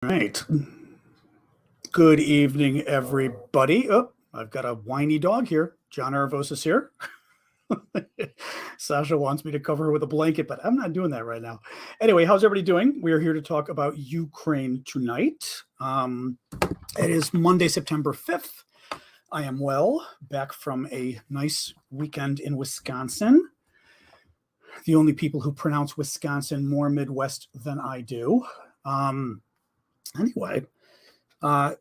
Right. Good evening, everybody. Oh, I've got a whiny dog here. John Arvosis is here. Sasha wants me to cover her with a blanket, but I'm not doing that right now. Anyway, how's everybody doing? We're here to talk about Ukraine tonight. It is Monday, September 5th. I am well, back from a nice weekend in Wisconsin. The only people who pronounce Wisconsin more Midwest than I do. Anyway,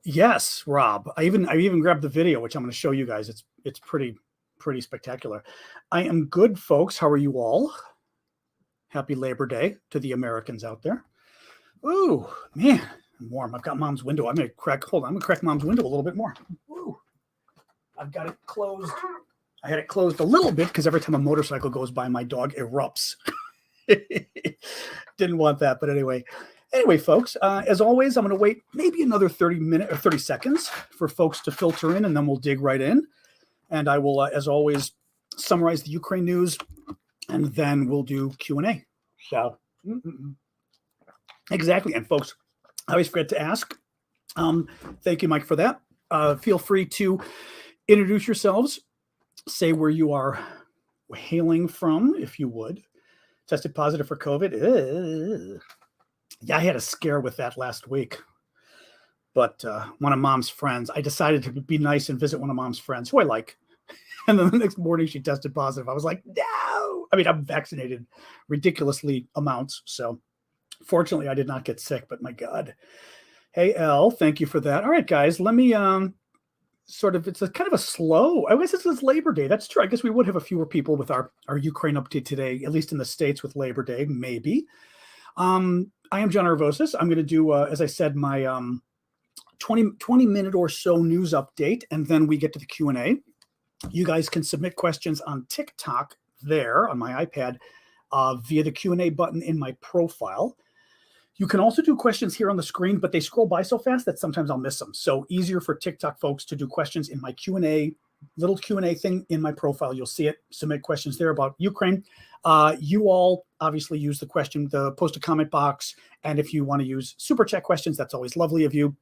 yes, Rob. I even grabbed the video, which I'm going to show you guys. It's pretty spectacular. I am good, folks. How are you all? Happy Labor Day to the Americans out there. Ooh, man, I'm warm. I've got Mom's window. I'm gonna crack. Hold on, I'm gonna crack Mom's window a little bit more. Ooh, I've got it closed. I had it closed a little bit because every time a motorcycle goes by, my dog erupts. Didn't want that, but anyway. Anyway, folks, as always, I'm going to wait maybe another 30 seconds for folks to filter in, and then we'll dig right in. And I will, as always, summarize the Ukraine news, and then we'll do Q&A. So, exactly. And folks, I always forget to ask. Thank you, Mike, for that. Feel free to introduce yourselves. Say where you are hailing from, if you would. Tested positive for COVID. Yeah, I had a scare with that last week. But one of Mom's friends, I decided to be nice and visit one of Mom's friends, who I like. And then the next morning she tested positive. I was like, no. I mean, I'm vaccinated ridiculously amounts. So fortunately, I did not get sick, but my God. Hey, Elle, thank you for that. All right, guys, let me it's a kind of a slow, I guess it's Labor Day. That's true. I guess we would have a fewer people with our Ukraine update today, at least in the States with Labor Day, maybe. I am John Arvosis. I'm going to do, as I said, my 20-minute or so news update, and then we get to the Q&A. You guys can submit questions on TikTok there on my iPad via the Q&A button in my profile. You can also do questions here on the screen, but they scroll by so fast that sometimes I'll miss them. So easier for TikTok folks to do questions in my Q&A, little Q&A thing in my profile. You'll see it. Submit questions there about Ukraine. You all obviously use the post a comment box. And if you want to use super chat questions, that's always lovely of you.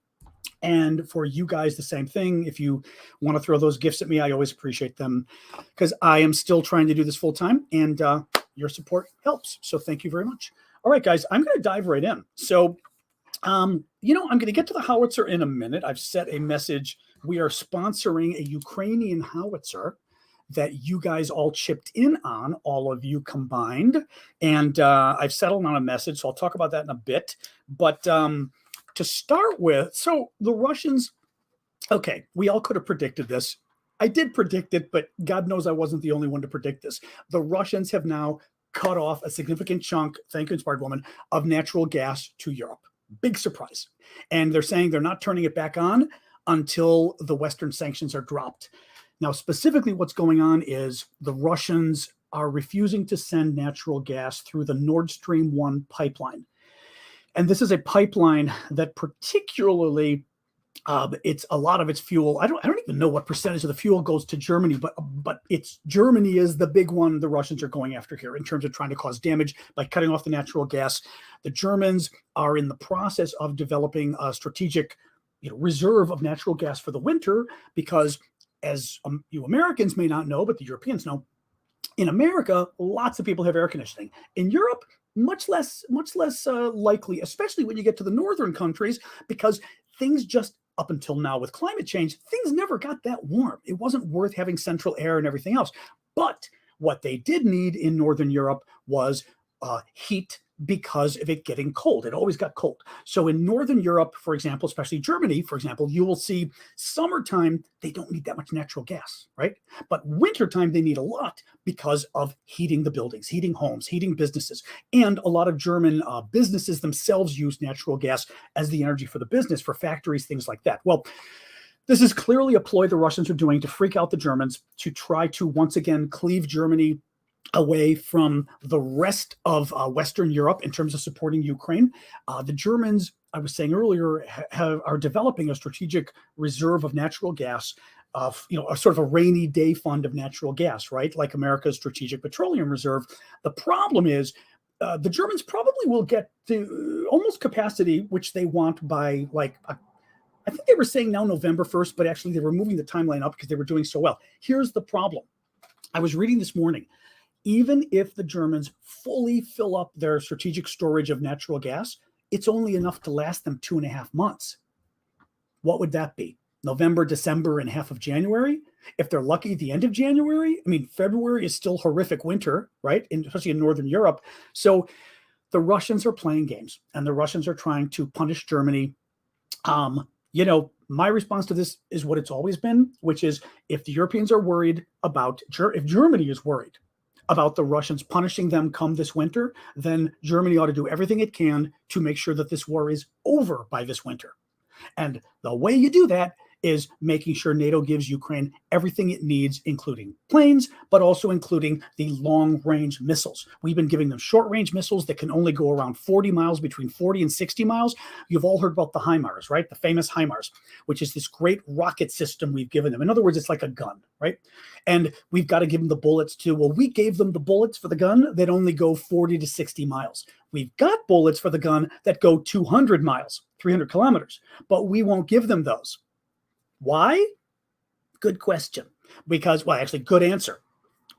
And for you guys, the same thing. If you want to throw those gifts at me, I always appreciate them because I am still trying to do this full time and your support helps. So thank you very much. All right, guys, I'm going to dive right in. So, I'm going to get to the Howitzer in a minute. I've set a message. We are sponsoring a Ukrainian Howitzer that you guys all chipped in on, all of you combined. And I've settled on a message, so I'll talk about that in a bit. But to start with, so the Russians, okay, we all could have predicted this. I did predict it, but God knows I wasn't the only one to predict this. The Russians have now cut off a significant chunk, thank you, Inspired Woman, of natural gas to Europe. Big surprise. And they're saying they're not turning it back on until the Western sanctions are dropped. Now, specifically what's going on is the Russians are refusing to send natural gas through the Nord Stream 1 pipeline. And this is a pipeline that particularly it's a lot of its fuel. I don't even know what percentage of the fuel goes to Germany, but Germany is the big one the Russians are going after here in terms of trying to cause damage by cutting off the natural gas. The Germans are in the process of developing a strategic reserve of natural gas for the winter because, as you Americans may not know, but the Europeans know, in America, lots of people have air conditioning. In Europe, much less likely, especially when you get to the northern countries, because things just up until now with climate change, things never got that warm. It wasn't worth having central air and everything else. But what they did need in Northern Europe was heat because of it getting cold. It always got cold. So in Northern Europe, for example, especially Germany, for example, you will see summertime, they don't need that much natural gas, right? But wintertime, they need a lot because of heating the buildings, heating homes, heating businesses. And a lot of German businesses themselves use natural gas as the energy for the business, for factories, things like that. Well, this is clearly a ploy the Russians are doing to freak out the Germans, to try to once again cleave Germany away from the rest of Western Europe in terms of supporting Ukraine. The Germans, I was saying earlier, are developing a strategic reserve of natural gas, a sort of a rainy day fund of natural gas, right? Like America's strategic petroleum reserve. The problem is the Germans probably will get to almost capacity, which they want by I think they were saying now November 1st, but actually they were moving the timeline up because they were doing so well. Here's the problem. I was reading this morning, even if the Germans fully fill up their strategic storage of natural gas, it's only enough to last them 2.5 months. What would that be? November, December, and half of January? If they're lucky, the end of January? I mean, February is still horrific winter, right? Especially in Northern Europe. So the Russians are playing games, and the Russians are trying to punish Germany. My response to this is what it's always been, which is if the Europeans are worried about, if Germany is worried about the Russians punishing them come this winter, then Germany ought to do everything it can to make sure that this war is over by this winter. And the way you do that is making sure NATO gives Ukraine everything it needs, including planes, but also including the long-range missiles. We've been giving them short-range missiles that can only go around 40 miles, between 40 and 60 miles. You've all heard about the HIMARS, right? The famous HIMARS, which is this great rocket system we've given them. In other words, it's like a gun, right? And we've got to give them the bullets too. Well, we gave them the bullets for the gun that only go 40 to 60 miles. We've got bullets for the gun that go 200 miles, 300 kilometers, but we won't give them those. Why? Good question. Because, well, actually, good answer.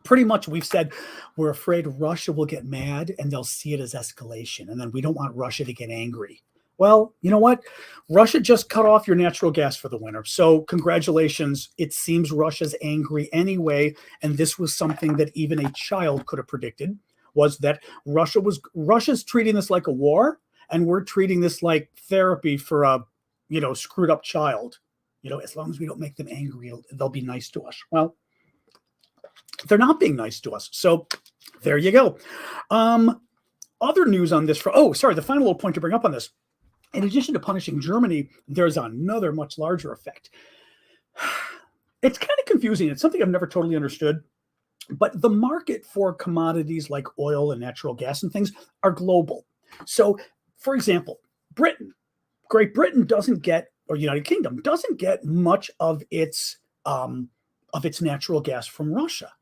Pretty much we've said we're afraid Russia will get mad and they'll see it as escalation. And then we don't want Russia to get angry. Well, you know what? Russia just cut off your natural gas for the winter. So congratulations. It seems Russia's angry anyway. And this was something that even a child could have predicted, was that Russia's treating this like a war. And we're treating this like therapy for a, screwed up child. As long as we don't make them angry, they'll be nice to us. Well, they're not being nice to us. So there you go. Other news on this. The final little point to bring up on this. In addition to punishing Germany, there's another much larger effect. It's kind of confusing. It's something I've never totally understood. But the market for commodities like oil and natural gas and things are global. So, for example, Great Britain doesn't get, or United Kingdom doesn't get much of its natural gas from Russia,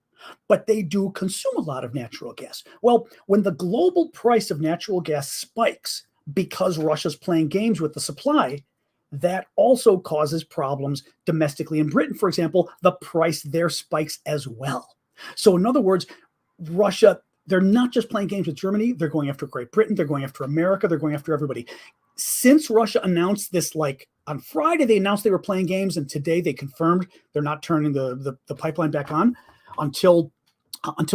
but they do consume a lot of natural gas. Well, when the global price of natural gas spikes because Russia's playing games with the supply, that also causes problems domestically in Britain. For example, the price there spikes as well. So in other words, Russia, they're not just playing games with Germany, they're going after Great Britain, they're going after America, they're going after everybody. Since Russia announced this, on Friday, they announced they were playing games, and today they confirmed they're not turning the pipeline back on until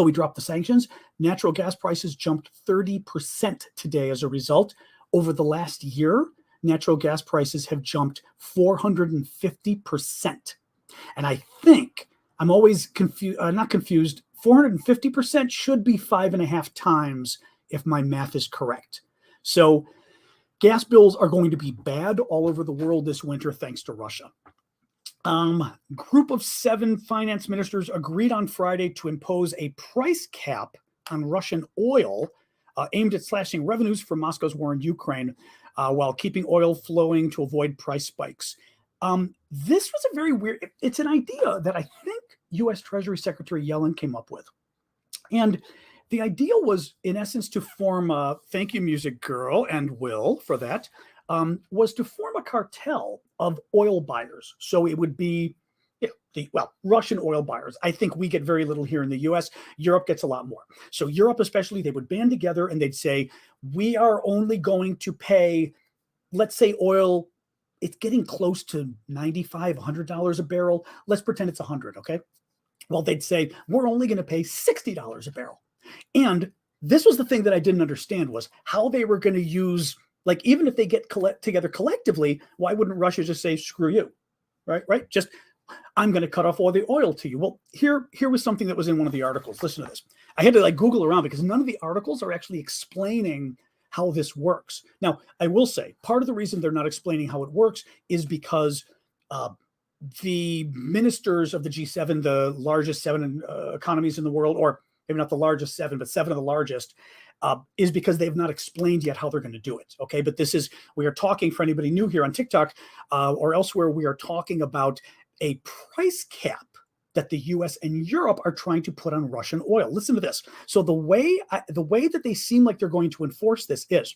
we drop the sanctions. Natural gas prices jumped 30% today as a result. Over the last year, natural gas prices have jumped 450%. And I think, I'm always not confused, 450% should be 5.5 times if my math is correct. So gas bills are going to be bad all over the world this winter thanks to Russia. Group of 7 finance ministers agreed on Friday to impose a price cap on Russian oil aimed at slashing revenues for Moscow's war in Ukraine while keeping oil flowing to avoid price spikes. This was a very weird, it's an idea that I think U.S. Treasury Secretary Yellen came up with. And the idea was, in essence, to form a, thank you, music girl, and Will, for that, was to form a cartel of oil buyers. So it would be, Russian oil buyers. I think we get very little here in the U.S. Europe gets a lot more. So Europe especially, they would band together and they'd say, we are only going to pay, let's say oil, it's getting close to $95, $100 a barrel. Let's pretend it's 100, okay? Well, they'd say, we're only going to pay $60 a barrel. And this was the thing that I didn't understand, was how they were going to use, even if they get together collectively, why wouldn't Russia just say, screw you, right? Just, I'm going to cut off all the oil to you. Well, here was something that was in one of the articles. Listen to this. I had to Google around because none of the articles are actually explaining how this works. Now, I will say part of the reason they're not explaining how it works is because the ministers of the G7, the largest 7 economies in the world, or maybe not the largest 7, but 7 of the largest, is because they have not explained yet how they're going to do it. Okay, but we are talking, for anybody new here on TikTok or elsewhere, we are talking about a price cap that the US and Europe are trying to put on Russian oil. Listen to this. So the way that they seem like they're going to enforce this is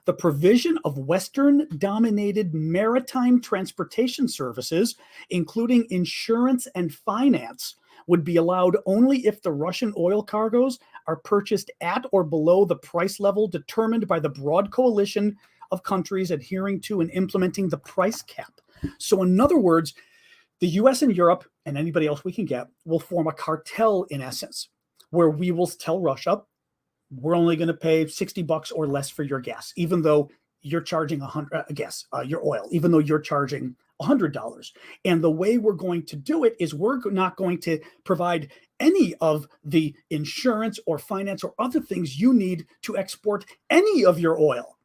the provision of Western-dominated maritime transportation services, including insurance and finance, would be allowed only if the Russian oil cargoes are purchased at or below the price level determined by the broad coalition of countries adhering to and implementing the price cap. So in other words, the US and Europe and anybody else we can get will form a cartel in essence, where we will tell Russia, we're only going to pay $60 or less for your gas, even though you're charging your oil, even though you're charging $100. And the way we're going to do it is we're not going to provide any of the insurance or finance or other things you need to export any of your oil,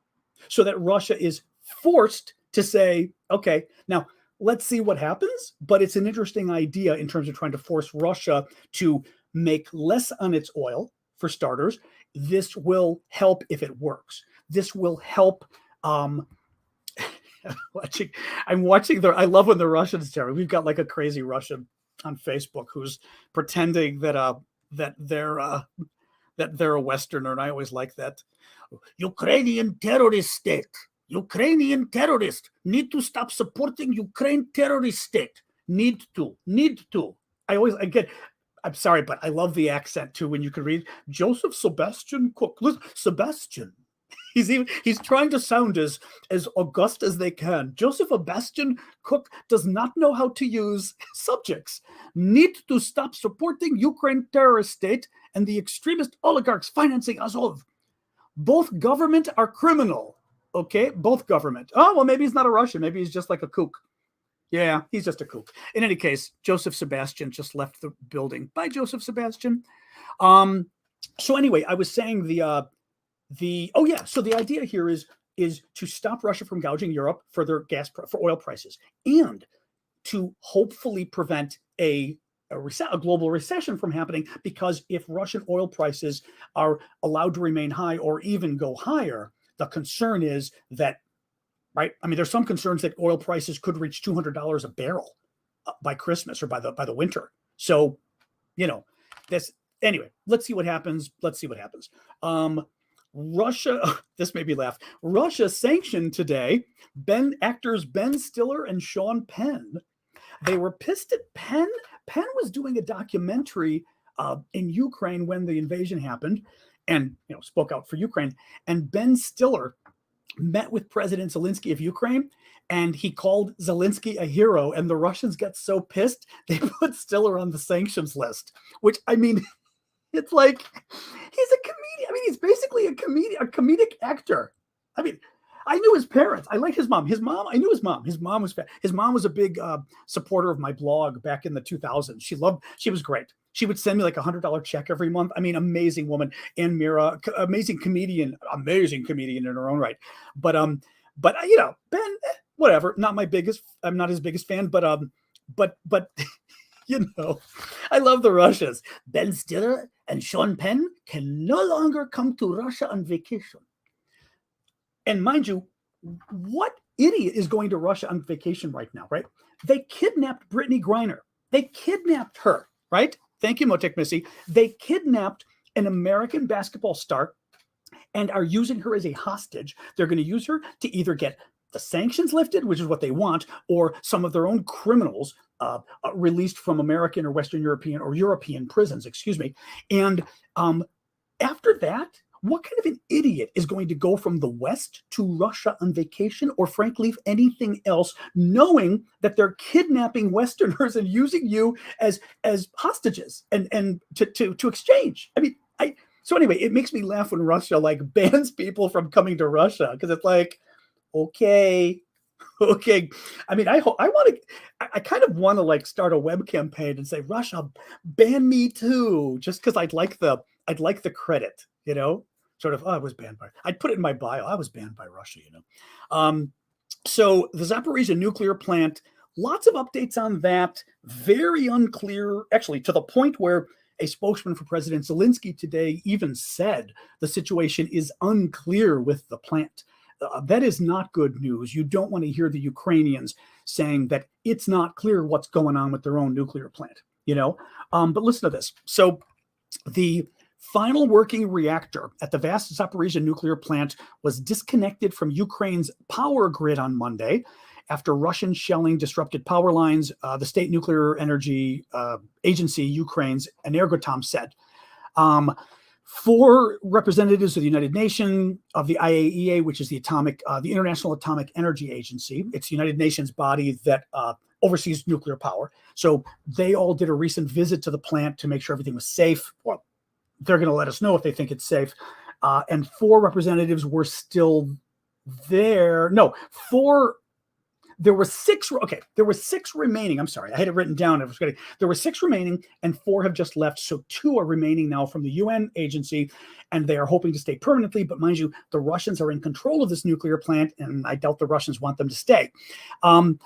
so that Russia is forced to say, okay, now let's see what happens. But it's an interesting idea in terms of trying to force Russia to make less on its oil, for starters. This will help if it works. This will help. I'm watching I love when the Russians tell me. We've got like a crazy Russian on Facebook who's pretending that they're a Westerner, and I always like that. Ukrainian terrorist state. Ukrainian terrorist need to stop supporting Ukraine terrorist state. Need to. I'm sorry, but I love the accent too when you can read Joseph Sebastian Cook. Listen, Sebastian. He's trying to sound as august as they can. Joseph Sebastian Cook does not know how to use subjects. Need to stop supporting Ukraine terrorist state and the extremist oligarchs financing Azov. Both government are criminal. Okay, both government. Oh, well, maybe he's not a Russian. Maybe he's just like a kook. Yeah, he's just a kook. In any case, Joseph Sebastian just left the building. Bye, Joseph Sebastian. So anyway, I was saying so the idea here is to stop Russia from gouging Europe for their for oil prices, and to hopefully prevent a global recession from happening, because if Russian oil prices are allowed to remain high or even go higher, the concern is that, right? I mean, there's some concerns that oil prices could reach $200 a barrel by Christmas or by the winter. So, anyway, let's see what happens. Russia, this made me laugh. Russia sanctioned today actors Ben Stiller and Sean Penn. They were pissed at Penn. Penn was doing a documentary in Ukraine when the invasion happened, and spoke out for Ukraine. And Ben Stiller met with President Zelensky of Ukraine, and he called Zelensky a hero. And the Russians got so pissed they put Stiller on the sanctions list. Which, I mean, it's like he's a comedian. I mean, he's basically a comedic actor. I mean, I knew his parents. I like his mom. I knew his mom. His mom was a big supporter of my blog back in the 2000s. She was great. She would send me like $100 check every month. I mean, amazing woman. And Mira, amazing comedian in her own right. But Ben, whatever. I'm not his biggest fan, but I love the Russians. Ben Stiller and Sean Penn can no longer come to Russia on vacation. And mind you, what idiot is going to Russia on vacation right now, right? They kidnapped Brittany Griner. They kidnapped her, right? Thank you, Motek Missy. They kidnapped an American basketball star and are using her as a hostage. They're going to use her to either get the sanctions lifted, which is what they want, or some of their own criminals released from American or Western European or European prisons, And after that, what kind of an idiot is going to go from the West to Russia on vacation, or frankly, anything else, knowing that they're kidnapping Westerners and using you as hostages and to exchange? I mean, so anyway, it makes me laugh when Russia bans people from coming to Russia, because it's like, okay. I mean, I kind of want to start a web campaign and say, Russia, ban me too, just because I'd like the credit, sort of, I was banned by, I'd put it in my bio, I was banned by Russia, So the Zaporizhzhia nuclear plant, lots of updates on that, very unclear, actually, to the point where a spokesman for President Zelensky today even said the situation is unclear with the plant. That is not good news. You don't want to hear the Ukrainians saying that it's not clear what's going on with their own nuclear plant, But listen to this. So the final working reactor at the vast Zaporizhzhia nuclear plant was disconnected from Ukraine's power grid on Monday after Russian shelling disrupted power lines. The State Nuclear Energy Agency, Ukraine's Energoatom, said. 4 representatives of the United Nations, of the IAEA, which is the International Atomic Energy Agency. It's the United Nations body that oversees nuclear power. So they all did a recent visit to the plant to make sure everything was safe. Well, they're going to let us know if they think it's safe. And 4 representatives were still there. No, 4. There were 6. Okay, there were 6 remaining. I'm sorry, I had it written down. There were 6 remaining, and 4 have just left. So 2 are remaining now from the UN agency, and they are hoping to stay permanently. But mind you, the Russians are in control of this nuclear plant, and I doubt the Russians want them to stay. Look,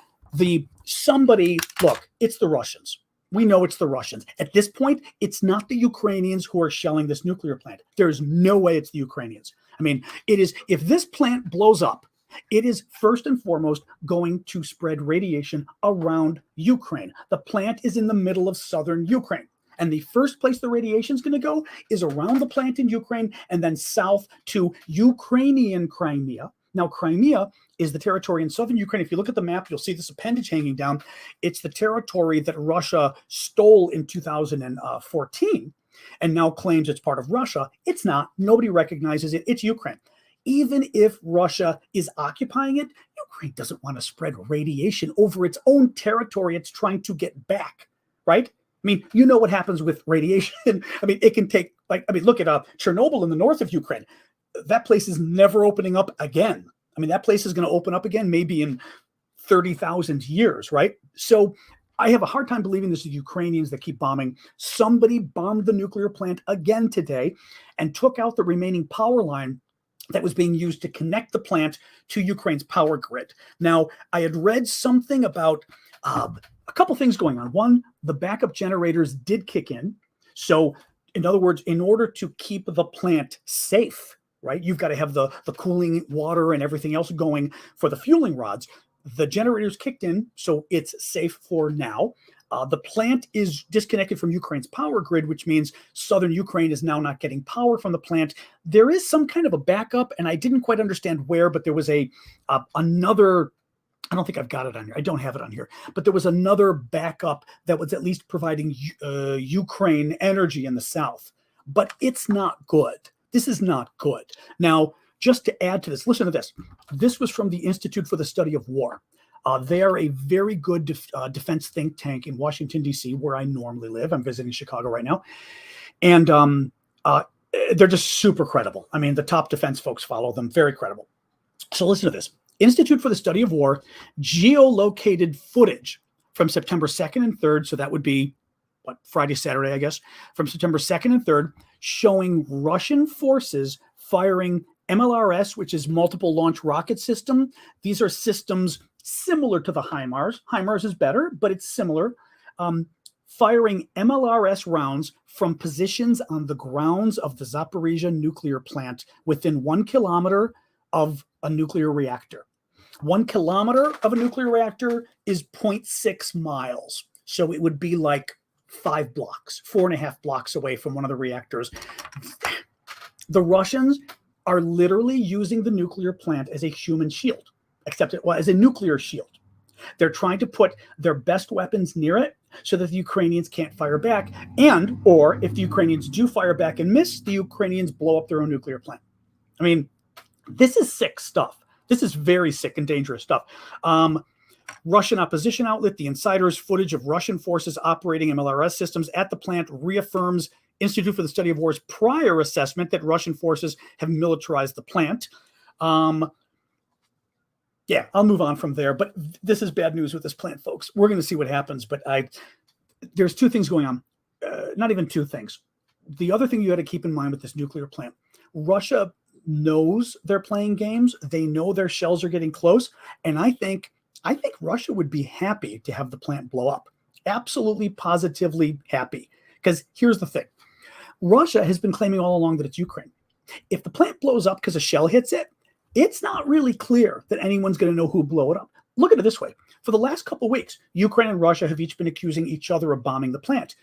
it's the Russians. We know it's the Russians. At this point, it's not the Ukrainians who are shelling this nuclear plant. There's no way it's the Ukrainians. I mean, it is. If this plant blows up, it is first and foremost going to spread radiation around Ukraine. The plant is in the middle of southern Ukraine. And the first place the radiation is going to go is around the plant in Ukraine and then south to Ukrainian Crimea. Now, Crimea is the territory in southern Ukraine. If you look at the map, you'll see this appendage hanging down. It's the territory that Russia stole in 2014 and now claims it's part of Russia. It's not. Nobody recognizes it. It's Ukraine. Even if Russia is occupying it, Ukraine doesn't want to spread radiation over its own territory it's trying to get back, right? I mean, you know what happens with radiation. I mean, it can take, look at Chernobyl in the north of Ukraine. That place is never opening up again. I mean, that place is going to open up again maybe in 30,000 years, right? So I have a hard time believing this is the Ukrainians that keep bombing. Somebody bombed the nuclear plant again today and took out the remaining power line that was being used to connect the plant to Ukraine's power grid. Now, I had read something about a couple things going on. One, the backup generators did kick in. So, in other words, in order to keep the plant safe, right, you've got to have the cooling water and everything else going for the fueling rods. The generators kicked in, so it's safe for now. The plant is disconnected from Ukraine's power grid, which means southern Ukraine is now not getting power from the plant. There is some kind of a backup, and I didn't quite understand where, but there was another. I don't think I've got it on here. I don't have it on here, but there was another backup that was at least providing Ukraine energy in the south. But it's not good. This is not good. Now, just to add to this, listen to this. This was from the Institute for the Study of War. They are a very good defense think tank in Washington, D.C., where I normally live. I'm visiting Chicago right now. And they're just super credible. I mean, the top defense folks follow them. Very credible. So listen to this. Institute for the Study of War geolocated footage from September 2nd and 3rd. So that would be, Friday, Saturday, I guess, from September 2nd and 3rd, showing Russian forces firing MLRS, which is multiple launch rocket system. These are systems similar to the HIMARS. HIMARS is better, but it's similar. Firing MLRS rounds from positions on the grounds of the Zaporizhzhia nuclear plant within 1 kilometer of a nuclear reactor. 1 kilometer of a nuclear reactor is 0.6 miles. So it would be like 5 blocks, 4.5 blocks away from one of the reactors. The Russians are literally using the nuclear plant as a human shield, except as a nuclear shield. They're trying to put their best weapons near it so that the Ukrainians can't fire back. Or if the Ukrainians do fire back and miss, the Ukrainians blow up their own nuclear plant. I mean, this is sick stuff. This is very sick and dangerous stuff. Russian opposition outlet, The Insider's footage of Russian forces operating MLRS systems at the plant reaffirms Institute for the Study of War's prior assessment that Russian forces have militarized the plant. Yeah, I'll move on from there. But this is bad news with this plant, folks. We're going to see what happens. But there's 2 things going on. Not even 2 things. The other thing you got to keep in mind with this nuclear plant, Russia knows they're playing games. They know their shells are getting close. And I think Russia would be happy to have the plant blow up. Absolutely, positively happy. Because here's the thing. Russia has been claiming all along that it's Ukraine. If the plant blows up because a shell hits it, it's not really clear that anyone's going to know who blew it up. Look at it this way. For the last couple of weeks, Ukraine and Russia have each been accusing each other of bombing the plant.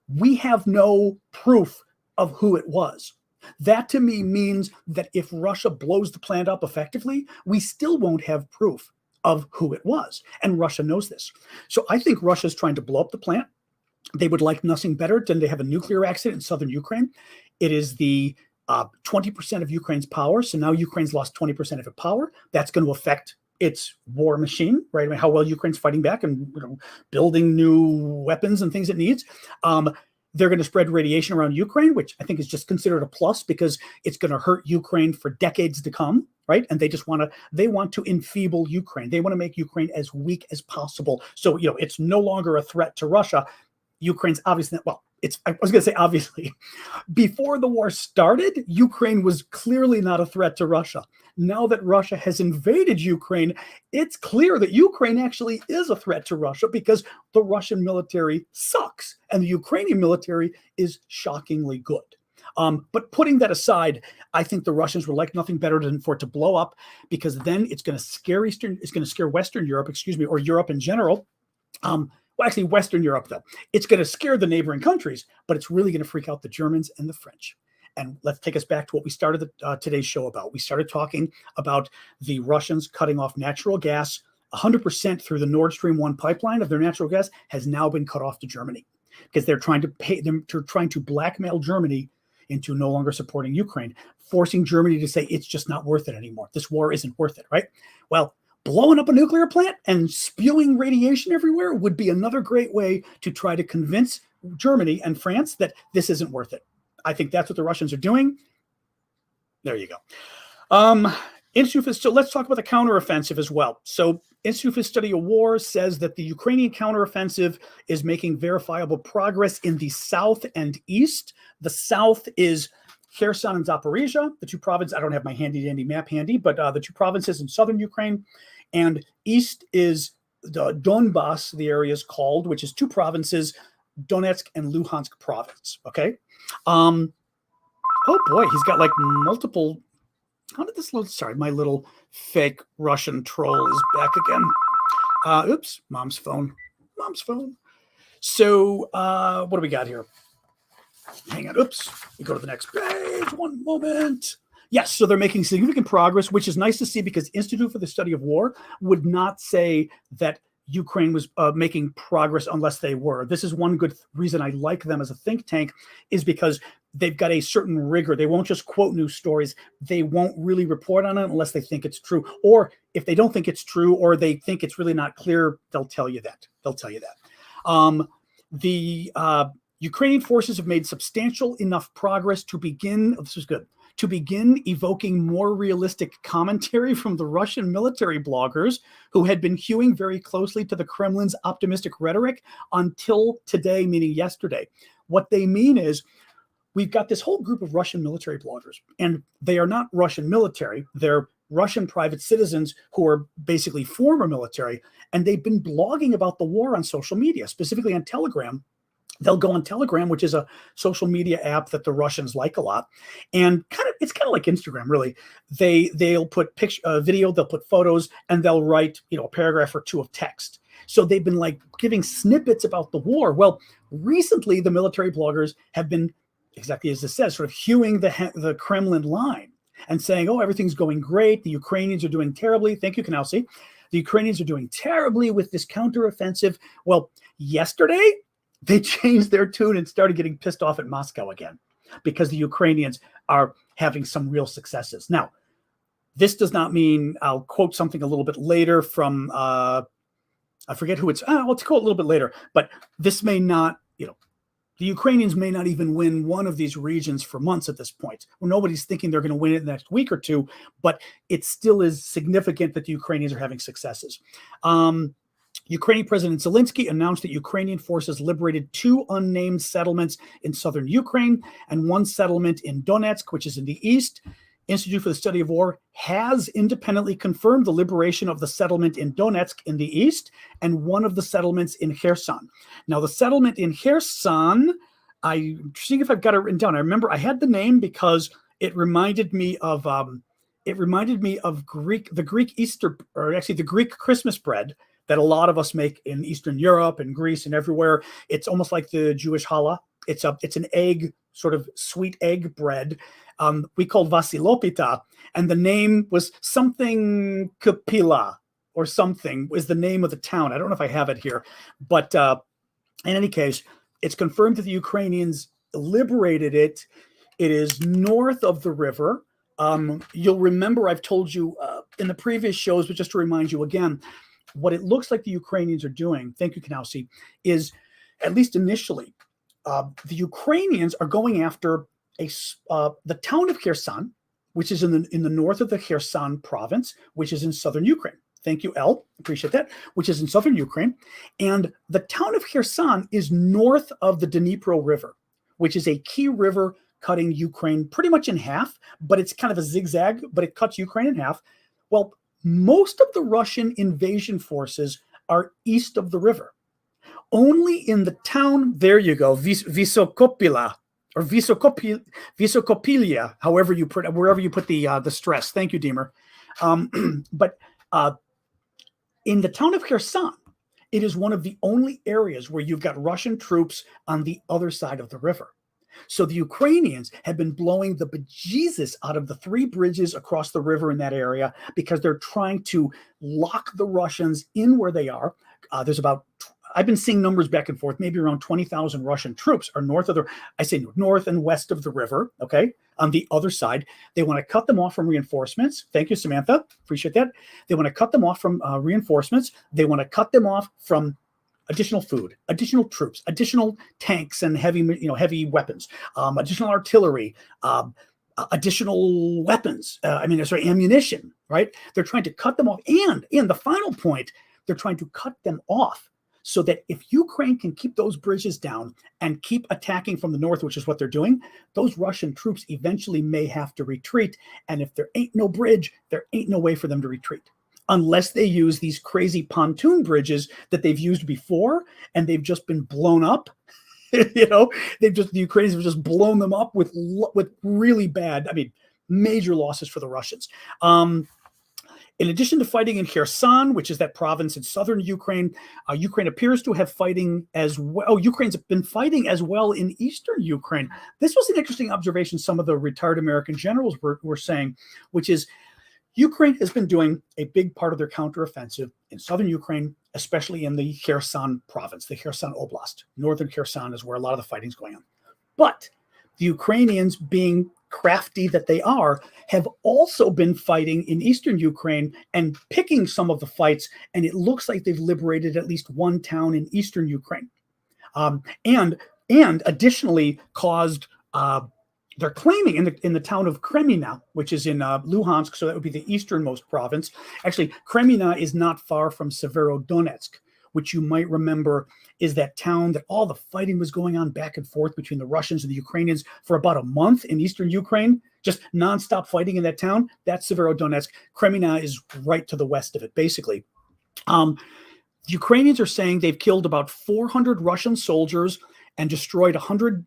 We have no proof of who it was. That to me means that if Russia blows the plant up effectively, we still won't have proof of who it was. And Russia knows this. So I think Russia's trying to blow up the plant. They would like nothing better than to have a nuclear accident in southern Ukraine. It is the 20% of Ukraine's power. So now Ukraine's lost 20% of its power. That's going to affect its war machine, right? I mean, how well Ukraine's fighting back and building new weapons and things it needs. They're going to spread radiation around Ukraine, which I think is just considered a plus because it's going to hurt Ukraine for decades to come, right? And they want to enfeeble Ukraine. They want to make Ukraine as weak as possible. So, it's no longer a threat to Russia. Ukraine's obviously, I was going to say obviously, before the war started, Ukraine was clearly not a threat to Russia. Now that Russia has invaded Ukraine, it's clear that Ukraine actually is a threat to Russia because the Russian military sucks and the Ukrainian military is shockingly good. But putting that aside, I think the Russians would like nothing better than for it to blow up because then it's going to scare Western Europe, or Europe in general. Actually, Western Europe, though. It's going to scare the neighboring countries, but it's really going to freak out the Germans and the French. And let's take us back to what we started today's show about. We started talking about the Russians cutting off natural gas. 100% through the Nord Stream 1 pipeline of their natural gas has now been cut off to Germany because they're trying to blackmail Germany into no longer supporting Ukraine, forcing Germany to say it's just not worth it anymore. This war isn't worth it, right? Well, blowing up a nuclear plant and spewing radiation everywhere would be another great way to try to convince Germany and France that this isn't worth it. I think that's what the Russians are doing. There you go. So let's talk about the counteroffensive as well. So Institute for Study of War says that the Ukrainian counteroffensive is making verifiable progress in the south and east. The south is Kherson and Zaporizhzhia, the two provinces. I don't have my handy map handy, but the two provinces in southern Ukraine. And east is the Donbass, the area is called, which is two provinces, Donetsk and Luhansk province. Okay. Oh boy, he's got like multiple. How did this load? Sorry, my little fake Russian troll is back again. Oops, mom's phone. So what do we got here? Hang on. Oops. We go to the next page. One moment. Yes, so they're making significant progress, which is nice to see because Institute for the Study of War would not say that Ukraine was making progress unless they were. This is one good reason I like them as a think tank is because they've got a certain rigor. They won't just quote news stories. They won't really report on it unless they think it's true. Or if they don't think it's true or they think it's really not clear, they'll tell you that. The Ukrainian forces have made substantial enough progress to begin evoking more realistic commentary from the Russian military bloggers who had been hewing very closely to the Kremlin's optimistic rhetoric until today, meaning yesterday. What they mean is we've got this whole group of Russian military bloggers, and they are not Russian military. They're Russian private citizens who are basically former military, and they've been blogging about the war on social media, specifically on Telegram. They'll go on Telegram, which is a social media app that the Russians like a lot. And it's kind of like Instagram, really. They'll put video, they'll put photos, and they'll write, a paragraph or two of text. So they've been like giving snippets about the war. Well, recently the military bloggers have been, exactly as it says, sort of hewing the Kremlin line and saying, oh, everything's going great. The Ukrainians are doing terribly. Thank you, Kanalsi. The Ukrainians are doing terribly with this counteroffensive. Well, yesterday, they changed their tune and started getting pissed off at Moscow again because the Ukrainians are having some real successes. Now, this does not mean I'll quote something a little bit later from, I forget who it's, I'll quote a little bit later, but this may not, the Ukrainians may not even win one of these regions for months at this point. Well, nobody's thinking they're going to win it in the next week or two, but it still is significant that the Ukrainians are having successes. Ukrainian President Zelensky announced that Ukrainian forces liberated 2 unnamed settlements in southern Ukraine and 1 settlement in Donetsk, which is in the east. Institute for the Study of War has independently confirmed the liberation of the settlement in Donetsk in the east and 1 of the settlements in Kherson. Now, the settlement in Kherson, I'm seeing if I've got it written down. I remember I had the name because it reminded me of it reminded me of the Greek Easter, or actually the Greek Christmas bread that a lot of us make in Eastern Europe and Greece and everywhere. It's almost like the Jewish challah. It's an egg, sort of sweet egg bread. We called Vasilopita, and the name was something Kapila or something is the name of the town. I don't know if I have it here, but in any case, it's confirmed that the Ukrainians liberated it. It is north of the river. You'll remember I've told you in the previous shows, but just to remind you again, what it looks like the Ukrainians are doing, thank you, Kanausi, is, at least initially, the Ukrainians are going after the town of Kherson, which is in the north of the Kherson province, which is in southern Ukraine. Thank you, El. Appreciate that. Which is in southern Ukraine. And the town of Kherson is north of the Dnipro River, which is a key river cutting Ukraine pretty much in half, but it's kind of a zigzag, but it cuts Ukraine in half. Well, most of the Russian invasion forces are east of the river. Only in the town, there you go, Visokopila, or Visokopilia, however you put, wherever you put the stress. Thank you, Deemer. But in the town of Kherson, it is one of the only areas where you've got Russian troops on the other side of the river. So the Ukrainians have been blowing the bejesus out of the 3 bridges across the river in that area because they're trying to lock the Russians in where they are. There's about, I've been seeing numbers back and forth, maybe around 20,000 Russian troops are north of north and west of the river, okay, on the other side. They want to cut them off from reinforcements. Thank you, Samantha. Appreciate that. They want to cut them off from reinforcements. They want to cut them off from additional food, additional troops, additional tanks and heavy weapons, additional artillery, additional weapons. Ammunition, right? They're trying to cut them off. And in the final point, they're trying to cut them off so that if Ukraine can keep those bridges down and keep attacking from the north, which is what they're doing, those Russian troops eventually may have to retreat. And if there ain't no bridge, there ain't no way for them to retreat, unless they use these crazy pontoon bridges that they've used before and they've just been blown up. The Ukrainians have just blown them up with really bad, major losses for the Russians. In addition to fighting in Kherson, which is that province in southern Ukraine, Ukraine appears to have fighting as well. Oh, Ukraine's been fighting as well in eastern Ukraine. This was an interesting observation some of the retired American generals were saying, which is Ukraine has been doing a big part of their counteroffensive in southern Ukraine, especially in the Kherson province, the Kherson Oblast. Northern Kherson is where a lot of the fighting is going on. But the Ukrainians, being crafty that they are, have also been fighting in eastern Ukraine and picking some of the fights, and it looks like they've liberated at least one town in eastern Ukraine. And additionally caused they're claiming in the town of Kremina, which is in Luhansk, so that would be the easternmost province. Actually, Kremina is not far from Severodonetsk, which you might remember is that town that all the fighting was going on back and forth between the Russians and the Ukrainians for about a month in eastern Ukraine, just nonstop fighting in that town. That's Severodonetsk. Kremina is right to the west of it, basically. The Ukrainians are saying they've killed about 400 Russian soldiers and destroyed 100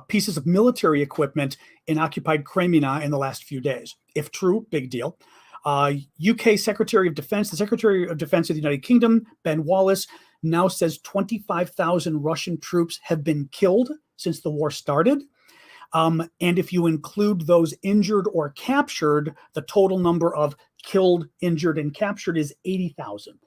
pieces of military equipment in occupied Kremina in the last few days. If true, big deal. UK Secretary of Defense, the Secretary of Defense of the United Kingdom, Ben Wallace, now says 25,000 Russian troops have been killed since the war started. And if you include those injured or captured, the total number of killed, injured, and captured is 80,000.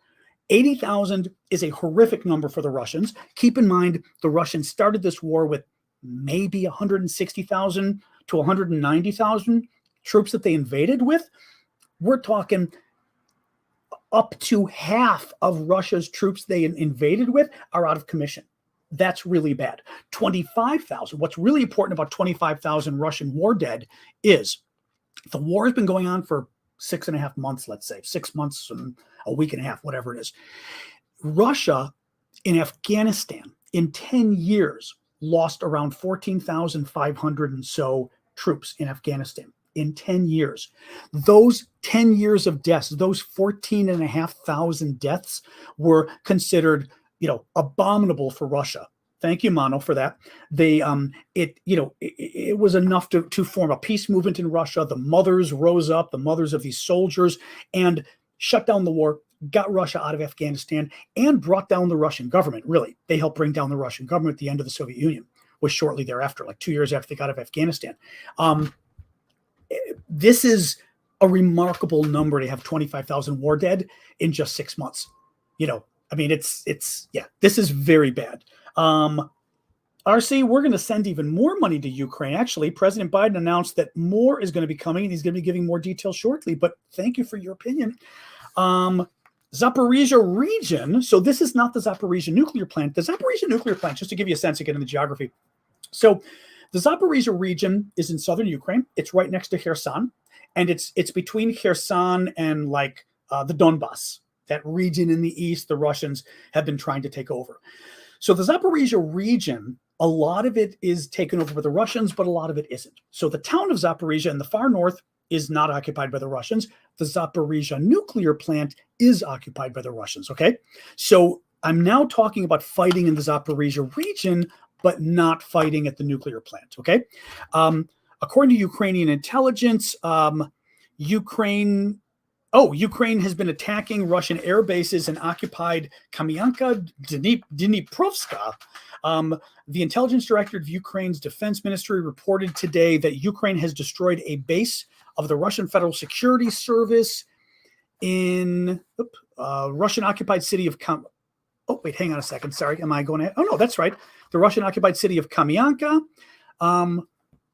80,000 is a horrific number for the Russians. Keep in mind, the Russians started this war with maybe 160,000 to 190,000 troops that they invaded with. We're talking up to half of Russia's troops they invaded with are out of commission. That's really bad. 25,000. What's really important about 25,000 Russian war dead is the war has been going on for 6.5 months, let's say, 6 months and a week and a half, whatever it is. Russia in Afghanistan in 10 years lost around 14,500 and so troops in Afghanistan in 10 years. Those 10 years of deaths, those 14,500 deaths were considered, abominable for Russia. Thank you, Mano, for that. It was enough to form a peace movement in Russia. The mothers rose up, the mothers of these soldiers, and shut down the war, got Russia out of Afghanistan, and brought down the Russian government. Really, they helped bring down the Russian government at the end of the Soviet Union, was shortly thereafter, like 2 years after they got out of Afghanistan. This is a remarkable number to have 25,000 war dead in just 6 months. This is very bad. RC, we're going to send even more money to Ukraine. Actually, President Biden announced that more is going to be coming, and he's going to be giving more details shortly. But thank you for your opinion. Zaporizhzhia region. So this is not the Zaporizhzhia nuclear plant. The Zaporizhzhia nuclear plant, just to give you a sense again in the geography. So the Zaporizhzhia region is in southern Ukraine. It's right next to Kherson, and it's between Kherson and the Donbass, that region in the east the Russians have been trying to take over. So the Zaporizhzhia region, a lot of it is taken over by the Russians, but a lot of it isn't. So the town of Zaporizhzhia in the far north is not occupied by the Russians. The Zaporizhzhia nuclear plant is occupied by the Russians, okay? So I'm now talking about fighting in the Zaporizhzhia region, but not fighting at the nuclear plant, okay? According to Ukrainian intelligence, Ukraine has been attacking Russian air bases in occupied Kamyanka, Dniprovska. The intelligence director of Ukraine's defense ministry reported today that Ukraine has destroyed a base of the Russian Federal Security Service in Russian-occupied city of hang on a second. Sorry, am I going to? Oh, no, that's right. The Russian-occupied city of Kamyanka.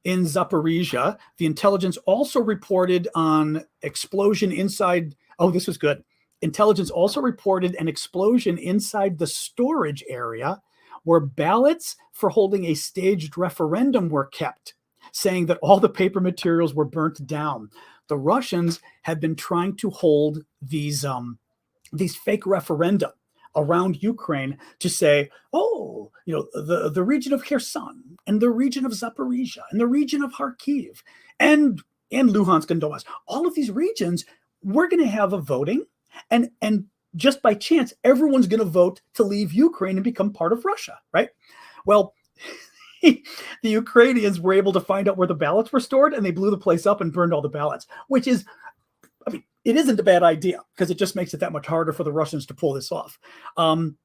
In Zaporizhzhia. The intelligence also reported on explosion inside. Oh, this was good. Intelligence also reported an explosion inside the storage area where ballots for holding a staged referendum were kept, saying that all the paper materials were burnt down. The Russians have been trying to hold these fake referenda around Ukraine to say, the region of Kherson and the region of Zaporizhzhia and the region of Kharkiv and Luhansk and Donbass, all of these regions, we're going to have a voting, and just by chance, everyone's going to vote to leave Ukraine and become part of Russia, right? Well, the Ukrainians were able to find out where the ballots were stored, and they blew the place up and burned all the ballots, which is, it isn't a bad idea because it just makes it that much harder for the Russians to pull this off. An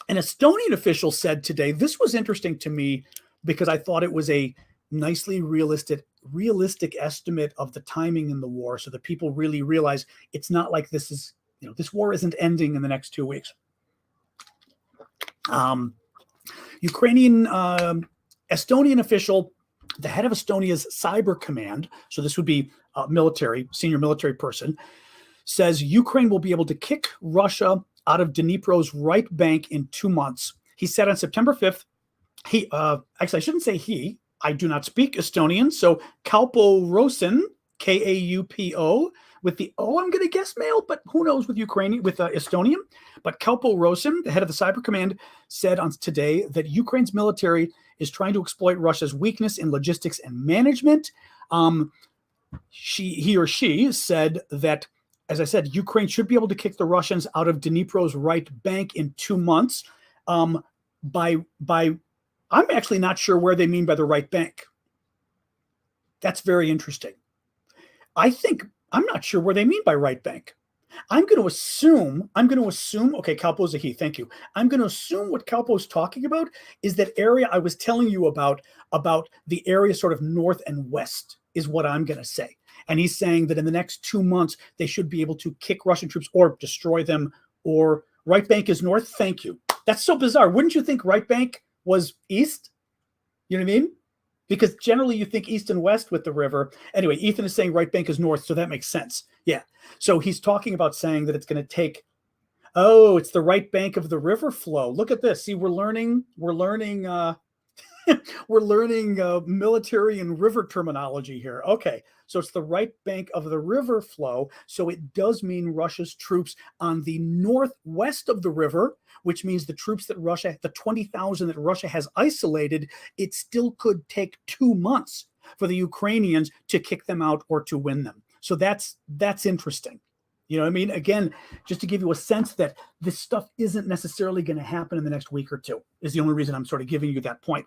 Estonian official said today, this was interesting to me because I thought it was a nicely realistic estimate of the timing in the war, so that people really realize it's not like this war isn't ending in the next 2 weeks. Ukrainian Estonian official, the head of Estonia's cyber command, so this would be senior military person, says Ukraine will be able to kick Russia out of Dnipro's right bank in 2 months. He said on September 5th, actually, I shouldn't say he, I do not speak Estonian, so Kaupo Rosin, Kaupo, with the O, I'm going to guess male, but who knows with Estonian. But Kaupo Rosin, the head of the cyber command, said on today that Ukraine's military is trying to exploit Russia's weakness in logistics and management. He or she said that, as I said, Ukraine should be able to kick the Russians out of Dnipro's right bank in 2 months. I'm actually not sure where they mean by the right bank. That's very interesting. I'm not sure where they mean by right bank. I'm going to assume, okay, Kaupo's a he, thank you. I'm going to assume what Kaupo's talking about is that area I was telling you about the area sort of north and west is what I'm going to say. And he's saying that in the next 2 months, they should be able to kick Russian troops or destroy them, or right bank is north. Thank you. That's so bizarre. Wouldn't you think right bank was east? You know what I mean? Because generally you think east and west with the river. Anyway, Ethan is saying right bank is north, so that makes sense. Yeah. So he's talking about saying that it's going to take, it's the right bank of the river flow. Look at this. See, we're learning military and river terminology here. Okay, so it's the right bank of the river flow. So it does mean Russia's troops on the northwest of the river, which means the troops that the 20,000 that Russia has isolated, it still could take 2 months for the Ukrainians to kick them out or to win them. So that's interesting. You know what I mean? Again, just to give you a sense that this stuff isn't necessarily going to happen in the next week or two is the only reason I'm sort of giving you that point.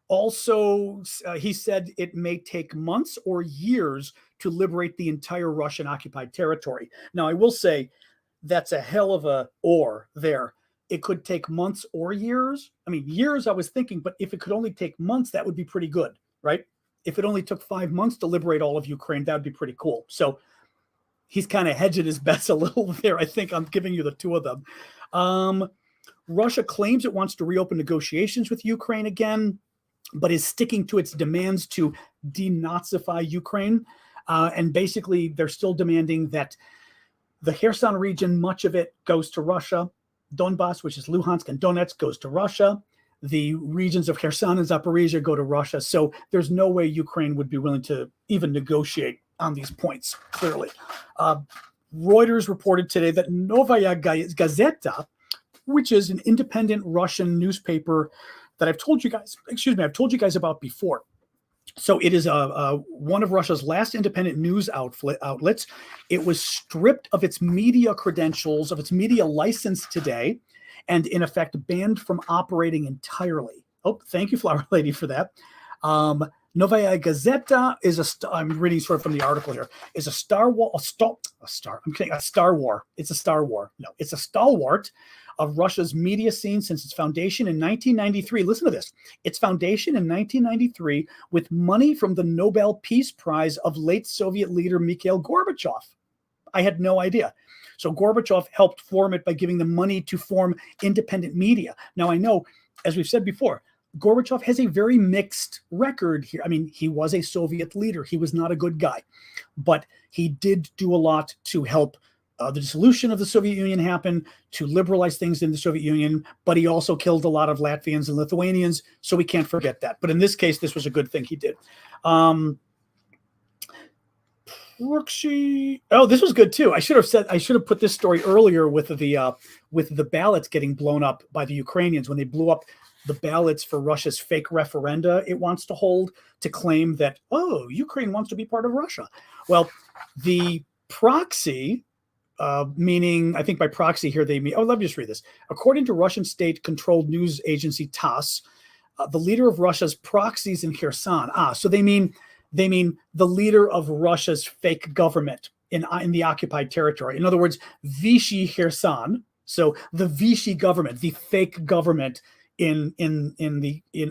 Also, he said it may take months or years to liberate the entire Russian occupied territory. Now, I will say that's a hell of a or there. It could take months or years. I mean, years I was thinking, but if it could only take months, that would be pretty good, right? If it only took 5 months to liberate all of Ukraine, that would be pretty cool. So he's kind of hedging his bets a little there. I think I'm giving you the two of them. Russia claims it wants to reopen negotiations with Ukraine again, but is sticking to its demands to denazify Ukraine. And basically, they're still demanding that the Kherson region, much of it goes to Russia. Donbass, which is Luhansk and Donetsk, goes to Russia. The regions of Kherson and Zaporizhzhia go to Russia. So there's no way Ukraine would be willing to even negotiate on these points, clearly. Reuters reported today that Novaya Gazeta, which is an independent Russian newspaper that I've told you guys about before. So it is one of Russia's last independent news outlets. It was stripped of its media credentials, of its media license today, and in effect banned from operating entirely. Oh, thank you, Flower Lady, for that. Novaya Gazeta is I'm reading sort of from the article here, is a stalwart. It's a stalwart of Russia's media scene since its foundation in 1993. Listen to this. Its foundation in 1993 with money from the Nobel Peace Prize of late Soviet leader Mikhail Gorbachev. I had no idea. So Gorbachev helped form it by giving them money to form independent media. Now I know, as we've said before, Gorbachev has a very mixed record here. I mean, he was a Soviet leader. He was not a good guy, but he did do a lot to help the dissolution of the Soviet Union happen, to liberalize things in the Soviet Union, but he also killed a lot of Latvians and Lithuanians, so we can't forget that. But in this case, this was a good thing he did. This was good too. I should have put this story earlier with the ballots getting blown up by the Ukrainians when they blew up the ballots for Russia's fake referenda it wants to hold to claim that, Ukraine wants to be part of Russia. Well, the proxy, meaning, I think by proxy here they mean, let me just read this. According to Russian state-controlled news agency TASS, the leader of Russia's proxies in Kherson, so they mean the leader of Russia's fake government in the occupied territory. In other words, Vichy Kherson, so the Vichy government, the fake government in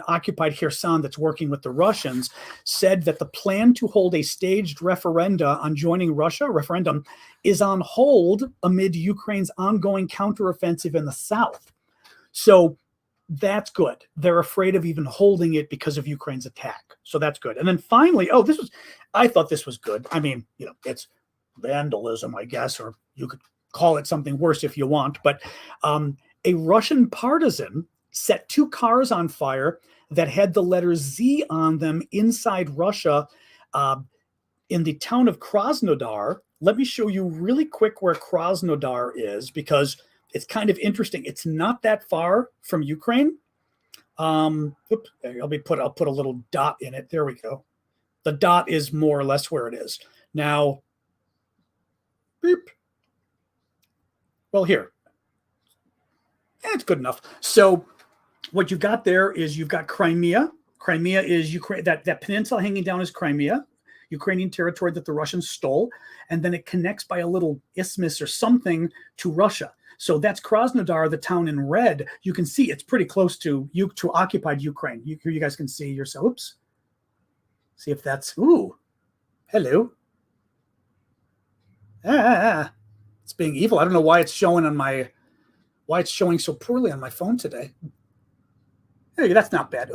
occupied Kherson that's working with the Russians, said that the plan to hold a staged referendum on joining Russia is on hold amid Ukraine's ongoing counteroffensive in the south. So that's good. They're afraid of even holding it because of Ukraine's attack. So that's good. And then finally, I thought this was good. I mean, it's vandalism, I guess, or you could call it something worse if you want. But a Russian partisan set 2 cars on fire that had the letter Z on them inside Russia in the town of Krasnodar. Let me show you really quick where Krasnodar is, because it's kind of interesting. It's not that far from Ukraine. I'll put a little dot in it. There we go. The dot is more or less where it is. Now, beep. Well, here. It's good enough. So what you've got there is you've got Crimea. Crimea is Ukraine. That peninsula hanging down is Crimea, Ukrainian territory that the Russians stole. And then it connects by a little isthmus or something to Russia. So that's Krasnodar, the town in red. You can see it's pretty close to occupied Ukraine. Here you guys can see yourself. Oops. See if that's, hello. It's being evil. I don't know why it's showing so poorly on my phone today. Hey, that's not bad.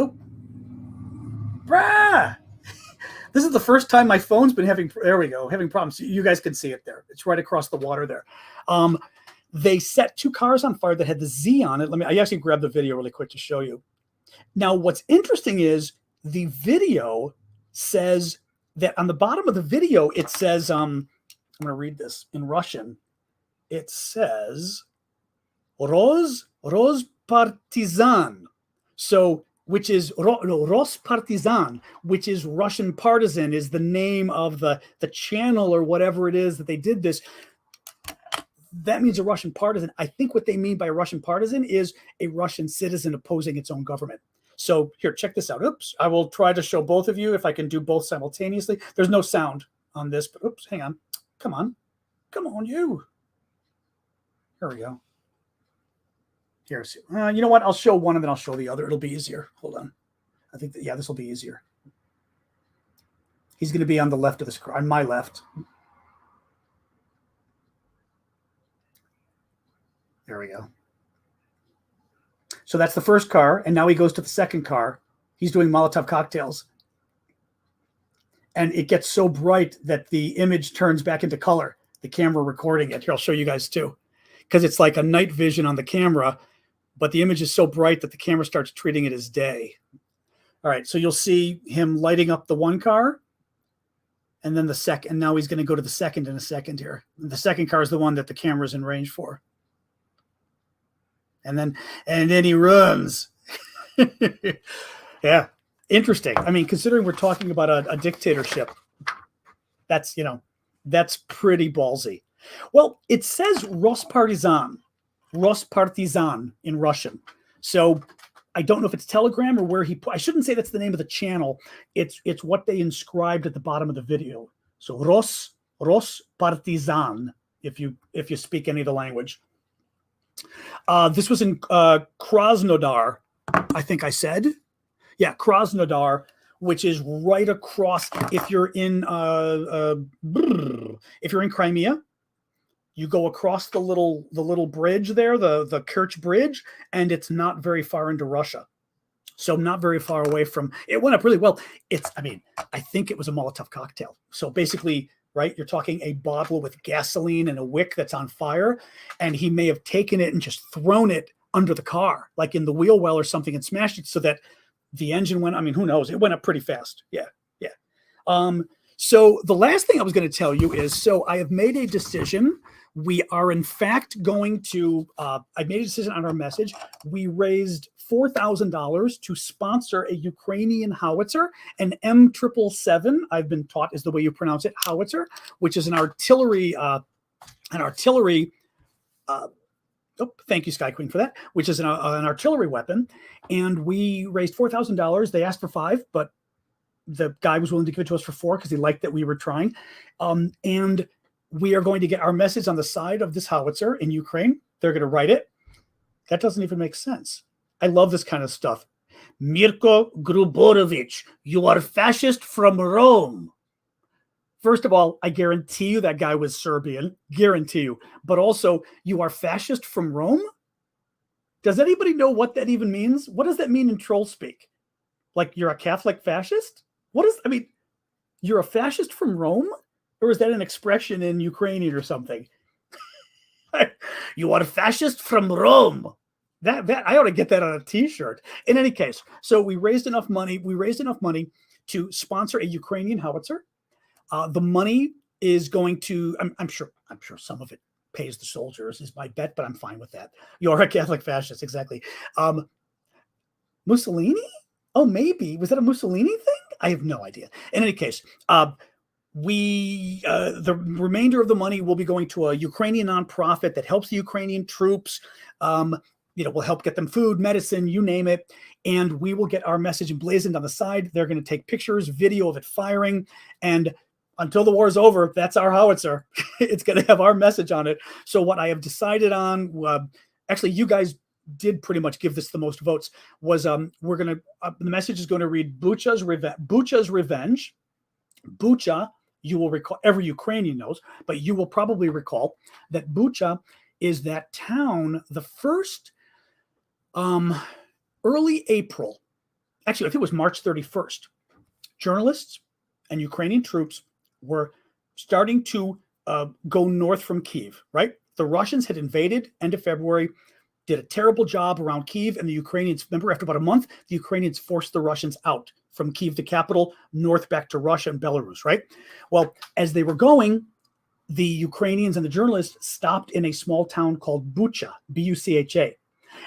This is the first time my phone's been having problems. You guys can see it there. It's right across the water there. They set 2 cars on fire that had the Z on it. I actually grabbed the video really quick to show you. Now, what's interesting is the video says that on the bottom of the video, it says, I'm going to read this in Russian. It says, Roz Partizan. So which is Rospartisan, which is Russian partisan, is the name of the channel or whatever it is that they did this. That means a Russian partisan. I think what they mean by a Russian partisan is a Russian citizen opposing its own government. So here, check this out. Oops, I will try to show both of you if I can do both simultaneously. There's no sound on this, but oops, hang on. Come on, you. Here we go. Here's, you know what? I'll show one and then I'll show the other. It'll be easier. Hold on. I think that, yeah, this will be easier. He's going to be on the left of the screen, on my left. There we go. So that's the first car, and now he goes to the second car. He's doing Molotov cocktails. And it gets so bright that the image turns back into color, the camera recording it. Here, I'll show you guys too. Because it's like a night vision on the camera, but the image is so bright that the camera starts treating it as day. All right, so you'll see him lighting up the one car, and then the second, and now he's going to go to the second in a second here. The second car is the one that the camera's in range for. And then he runs. Yeah, interesting. I mean, considering we're talking about a dictatorship, that's, you know, that's pretty ballsy. Well, it says Rospartisan in Russian. So I don't know if it's Telegram or where he put. I shouldn't say that's the name of the channel. It's what they inscribed at the bottom of the video. So Rospartisan, if you speak any of the language. This was in Krasnodar, I think I said. Yeah, Krasnodar, which is right across. If you're in Crimea, you go across the little bridge there, the Kerch Bridge, and it's not very far into Russia. So not very far away from. It went up really well. I think it was a Molotov cocktail. So basically, right, you're talking a bottle with gasoline and a wick that's on fire, and he may have taken it and just thrown it under the car, like in the wheel well or something, and smashed it so that the engine went. I mean, who knows? It went up pretty fast. Yeah. So the last thing I was going to tell you is, so I have made a decision. We are in fact going to. I made a decision on our message. We raised $4,000 to sponsor a Ukrainian howitzer, an M777. I've been taught is the way you pronounce it, howitzer, which is an artillery. Thank you, Sky Queen, for that. Which is an artillery weapon, and we raised $4,000. They asked for $5,000, but the guy was willing to give it to us for $4,000 because he liked that we were trying. And we are going to get our message on the side of this howitzer in Ukraine. They're going to write it. That doesn't even make sense. I love this kind of stuff. Mirko Gruborovich, you are fascist from Rome. First of all, I guarantee you that guy was Serbian. Guarantee you. But also, you are fascist from Rome? Does anybody know what that even means? What does that mean in troll speak? Like you're a Catholic fascist? You're a fascist from Rome? Or is that an expression in Ukrainian or something? You are a fascist from Rome. That I ought to get that on a t-shirt. In any case, so we raised enough money. We raised enough money to sponsor a Ukrainian howitzer. The money is going to, I'm sure some of it pays the soldiers is my bet, but I'm fine with that. You're a Catholic fascist, exactly. Mussolini? Oh, maybe. Was that a Mussolini thing? I have no idea. In any case, the remainder of the money will be going to a Ukrainian nonprofit that helps the Ukrainian troops. We'll help get them food, medicine, you name it. And we will get our message emblazoned on the side. They're going to take pictures, video of it firing. And until the war is over, that's our howitzer. It's going to have our message on it. So what I have decided on, actually, you guys did pretty much give this the most votes, was we're going to, the message is going to read Bucha's Revenge. Bucha, you will recall, every Ukrainian knows, but you will probably recall that Bucha is that town, the first early April, actually, I think it was March 31st, journalists and Ukrainian troops were starting to go north from Kyiv, right? The Russians had invaded end of February, did a terrible job around Kyiv, and the Ukrainians, remember, after about a month, the Ukrainians forced the Russians out from Kyiv, the capital, north back to Russia and Belarus, right? Well, as they were going, the Ukrainians and the journalists stopped in a small town called Bucha, B-U-C-H-A.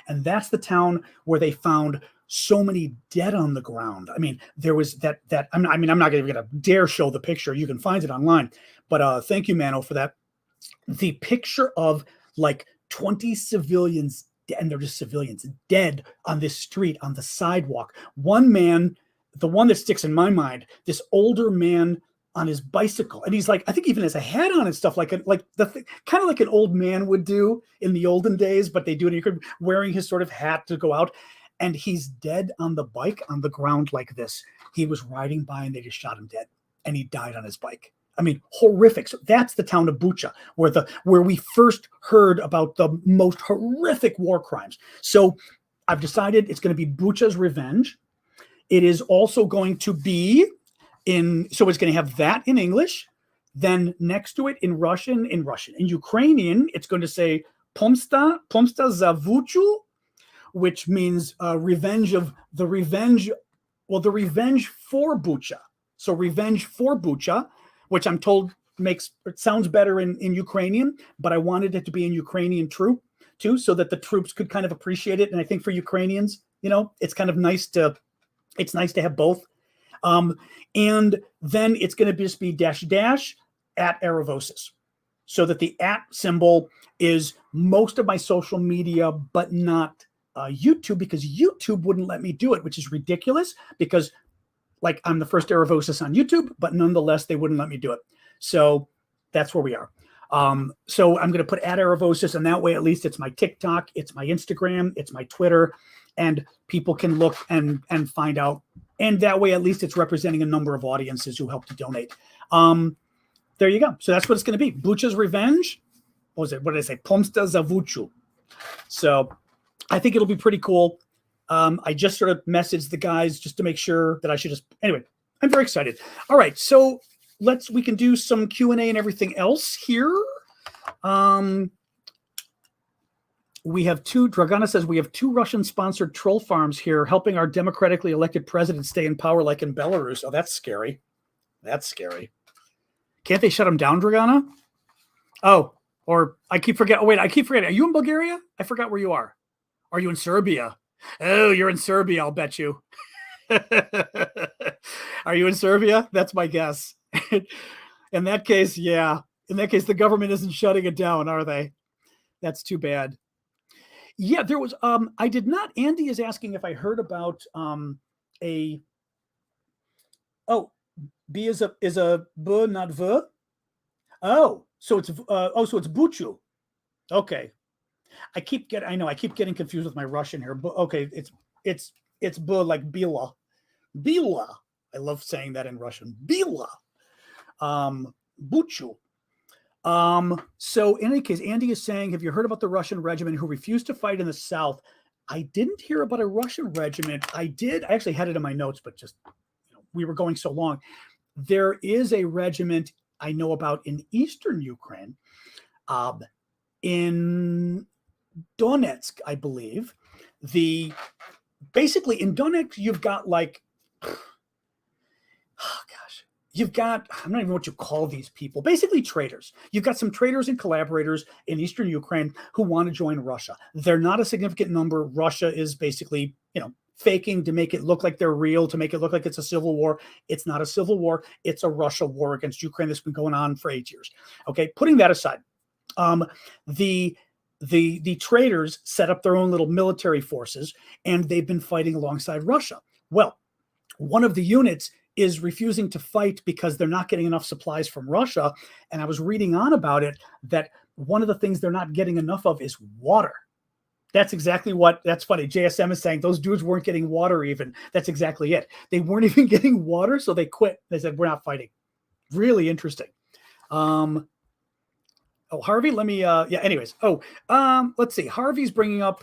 And that's the town where they found so many dead on the ground. I mean, there was that I'm not even going to dare show the picture. You can find it online. But thank you, Mano, for that. The picture of like 20 civilians, and they're just civilians, dead on this street, on the sidewalk. One man, the one that sticks in my mind, this older man on his bicycle, and he's like, I think even has a hat on and stuff, like kind of like an old man would do in the olden days, but they do it wearing his sort of hat to go out, and he's dead on the bike on the ground like this. He was riding by and they just shot him dead, and he died on his bike. I mean, horrific. So that's the town of Bucha, where we first heard about the most horrific war crimes. So I've decided it's going to be Bucha's Revenge. It is also going to be so it's going to have that in English. Then next to it in Russian. In Ukrainian, it's going to say Pomsta za Buchu, which means revenge for Bucha. So revenge for Bucha, which I'm told sounds better in Ukrainian, but I wanted it to be in Ukrainian too, so that the troops could kind of appreciate it. And I think for Ukrainians, it's kind of nice to have both. And then it's going to just be -- at Aravosis, so that the @ symbol is most of my social media, but not YouTube, because YouTube wouldn't let me do it, which is ridiculous, because like I'm the first Aravosis on YouTube, but nonetheless, they wouldn't let me do it. So that's where we are. So I'm going to put @ Aravosis, and that way, at least it's my TikTok, it's my Instagram, it's my Twitter, and people can look and find out. And that way, at least it's representing a number of audiences who help to donate. There you go. So that's what it's going to be. Bucha's Revenge. What was it? What did I say? Pomsta za Buchu. So I think it'll be pretty cool. I just sort of messaged the guys just to make sure that I should anyway, I'm very excited. All right. So we can do some Q&A and everything else here. Dragana says we have 2 Russian-sponsored troll farms here helping our democratically elected president stay in power like in Belarus. Oh, that's scary. That's scary. Can't they shut them down, Dragana? Oh, or I keep forgetting. Oh, wait, I keep forgetting. Are you in Bulgaria? I forgot where you are. Are you in Serbia? Oh, you're in Serbia, I'll bet you. Are you in Serbia? That's my guess. In that case, yeah. In that case, the government isn't shutting it down, are they? That's too bad. Yeah, there was, I did not, Andy is asking if I heard about B is a B, not V. Oh, so it's Buchu. Okay. I keep getting confused with my Russian here, but okay, it's B like Bila. Bila. I love saying that in Russian. Bila. Buchu. So in any case, Andy is saying, have you heard about the Russian regiment who refused to fight in the South? I didn't hear about a Russian regiment. I actually had it in my notes, but just, we were going so long. There is a regiment I know about in Eastern Ukraine, in Donetsk, I believe. Basically in Donetsk, you've got like, you've got, I don't even know what you call these people, basically traitors. You've got some traitors and collaborators in Eastern Ukraine who want to join Russia. They're not a significant number. Russia is basically, faking to make it look like they're real, to make it look like it's a civil war. It's not a civil war. It's a Russia war against Ukraine that's been going on for 8 years. Okay, putting that aside, the traitors set up their own little military forces, and they've been fighting alongside Russia. Well, one of the units is refusing to fight because they're not getting enough supplies from Russia. And I was reading on about it, that one of the things they're not getting enough of is water. That's exactly that's funny. JSM is saying those dudes weren't getting water even. That's exactly it. They weren't even getting water, so they quit. They said, we're not fighting. Really interesting. Harvey, let me, anyways. Let's see. Harvey's bringing up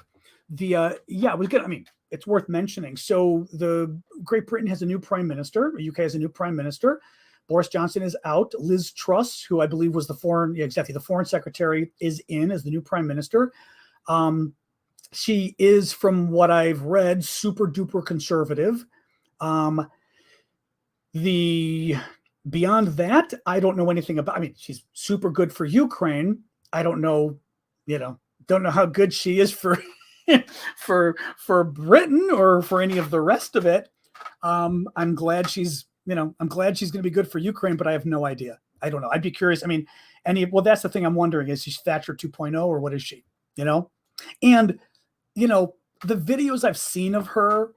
it was good. I mean, it's worth mentioning. So the Great Britain has a new prime minister. The UK has a new prime minister. Boris Johnson is out. Liz Truss, who I believe was the foreign secretary, is in as the new prime minister. She is, from what I've read, super duper conservative. Beyond that, I don't know anything about. I mean, she's super good for Ukraine. I don't know, don't know how good she is for for Britain or for any of the rest of it. I'm glad she's going to be good for Ukraine, but I have no idea. I don't know. I'd be curious. I mean, that's the thing I'm wondering, is she Thatcher 2.0 or what is she? And the videos I've seen of her,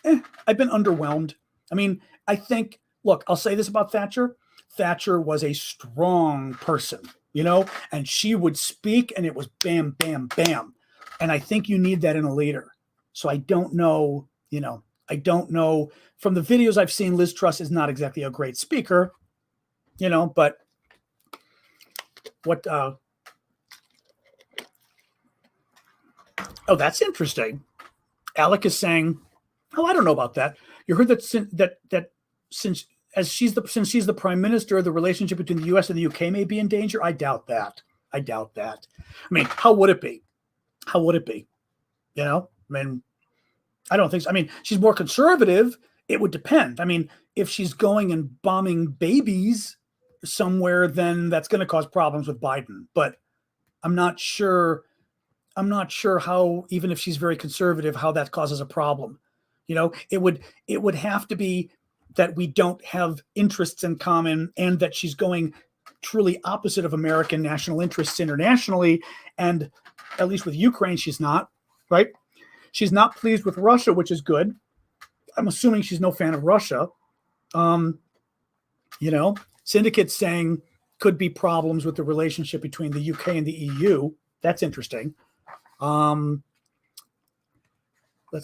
I've been underwhelmed. I mean, I think, look, I'll say this about Thatcher. Thatcher was a strong person, and she would speak and it was bam, bam, bam. And I think you need that in a leader. So I don't know, from the videos I've seen, Liz Truss is not exactly a great speaker, but what, oh, that's interesting. Alec is saying, oh, I don't know about that. You heard that since she's the prime minister, the relationship between the U.S. and the UK may be in danger. I doubt that. I mean, how would it be? I mean, I don't think so. I mean, she's more conservative. It would depend. I mean, if she's going and bombing babies somewhere, then that's going to cause problems with Biden. But I'm not sure how, even if she's very conservative, how that causes a problem. It would have to be that we don't have interests in common, and that she's going truly opposite of American national interests internationally. And at least with Ukraine, she's not, right? She's not pleased with Russia, which is good. I'm assuming she's no fan of Russia. Syndicate's saying could be problems with the relationship between the UK and the EU. That's interesting. Let's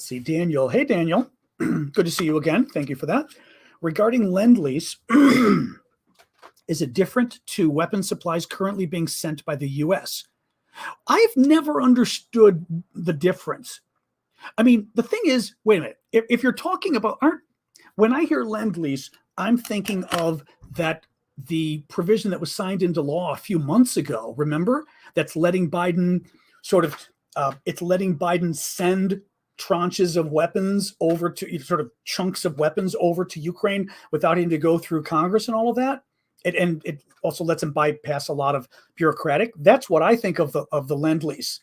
see, Daniel. Hey, Daniel. Good to see you again. Thank you for that. Regarding Lend-Lease, is it different to weapon supplies currently being sent by the U.S.? I've never understood the difference. I mean, the thing is, wait a minute. If you're talking about, when I hear Lend-Lease, I'm thinking of the provision that was signed into law a few months ago. Remember? That's letting Biden send tranches of weapons over to, sort of chunks of weapons over to Ukraine without having to go through Congress and all of that. And it also lets them bypass a lot of bureaucratic. That's what I think of the Lend-Lease.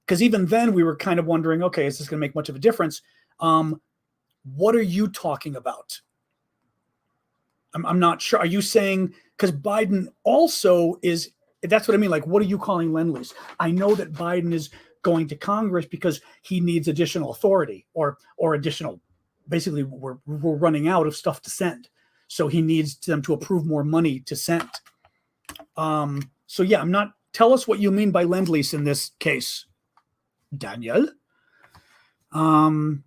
Because even then we were kind of wondering, okay, is this going to make much of a difference? What are you talking about? I'm not sure. Are you saying, because Biden also is, that's what I mean. Like, what are you calling Lend-Lease? I know that Biden is going to Congress because he needs additional authority or additional, basically we're running out of stuff to send. So he needs them to approve more money to send. So yeah, tell us what you mean by Lend-Lease in this case, Daniel. Oh,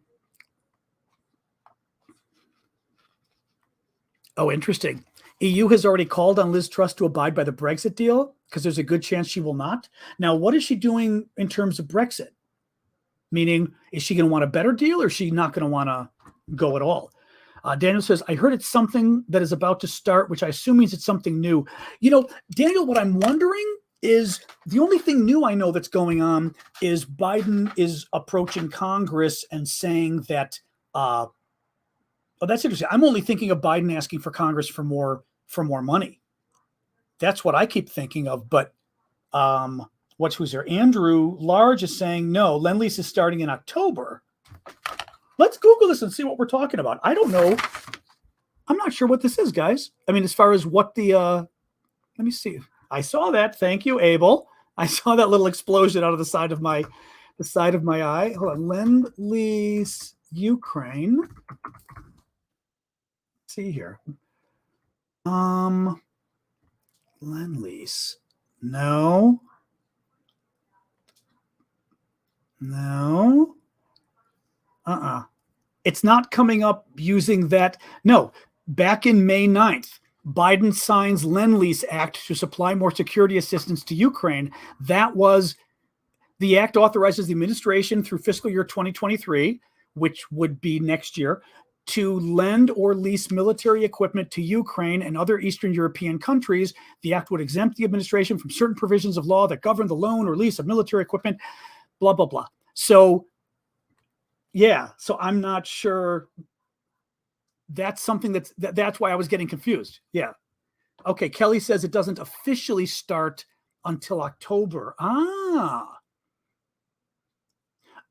interesting. EU has already called on Liz Truss to abide by the Brexit deal because there's a good chance she will not. Now, what is she doing in terms of Brexit? Meaning, is she going to want a better deal, or is she not going to want to go at all? Daniel says, I heard it's something that is about to start, which I assume means it's something new. Daniel, what I'm wondering is, the only thing new I know that's going on is Biden is approaching Congress and saying that, oh, that's interesting. I'm only thinking of Biden asking for Congress for more money. That's what I keep thinking of. But who's there? Andrew Large is saying, no, Lend-Lease is starting in October. Let's Google this and see what we're talking about. I don't know. I'm not sure what this is, guys. I mean, as far as what let me see. I saw that. Thank you, Abel. I saw that little explosion out of the side of my eye. Hold on. Lend-Lease Ukraine. Let's see here. Lend-Lease. No. It's not coming up using that. No. Back in May 9th, Biden signs Lend-Lease Act to supply more security assistance to Ukraine. That was, the act authorizes the administration through fiscal year 2023, which would be next year, to lend or lease military equipment to Ukraine and other Eastern European countries. The act would exempt the administration from certain provisions of law that govern the loan or lease of military equipment, blah, blah, blah. So, yeah, so I'm not sure. That's something that's why I was getting confused. Yeah. Okay, Kelly says it doesn't officially start until October.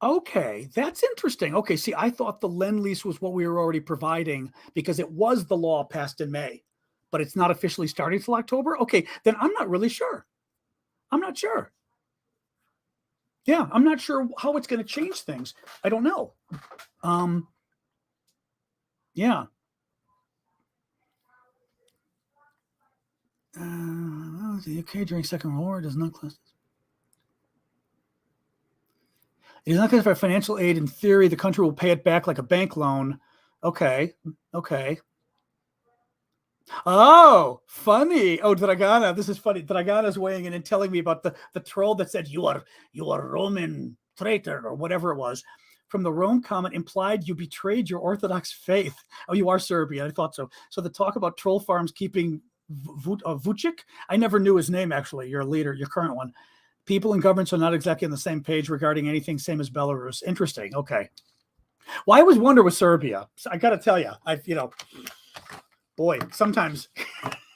Okay, that's interesting. Okay, see, I thought the Lend-Lease was what we were already providing because it was the law passed in May, but it's not officially starting till October. Okay, then I'm not really sure. I'm not sure. Yeah, I'm not sure how it's going to change things. I don't know. Yeah. The UK during Second World War does not class. It is not classified for financial aid. In theory, the country will pay it back like a bank loan. Okay. Okay. Oh, funny. Oh, Dragana. This is funny. Dragana's weighing in and telling me about the troll that said, you are Roman traitor, or whatever it was. From the Rome comment implied you betrayed your Orthodox faith. Oh, you are Serbian. I thought so. So the talk about troll farms keeping Vucic, I never knew his name, actually, your leader, your current one. People in governments are not exactly on the same page regarding anything, same as Belarus. Interesting. Okay. Well, I always wonder with Serbia. I got to tell you, boy, sometimes,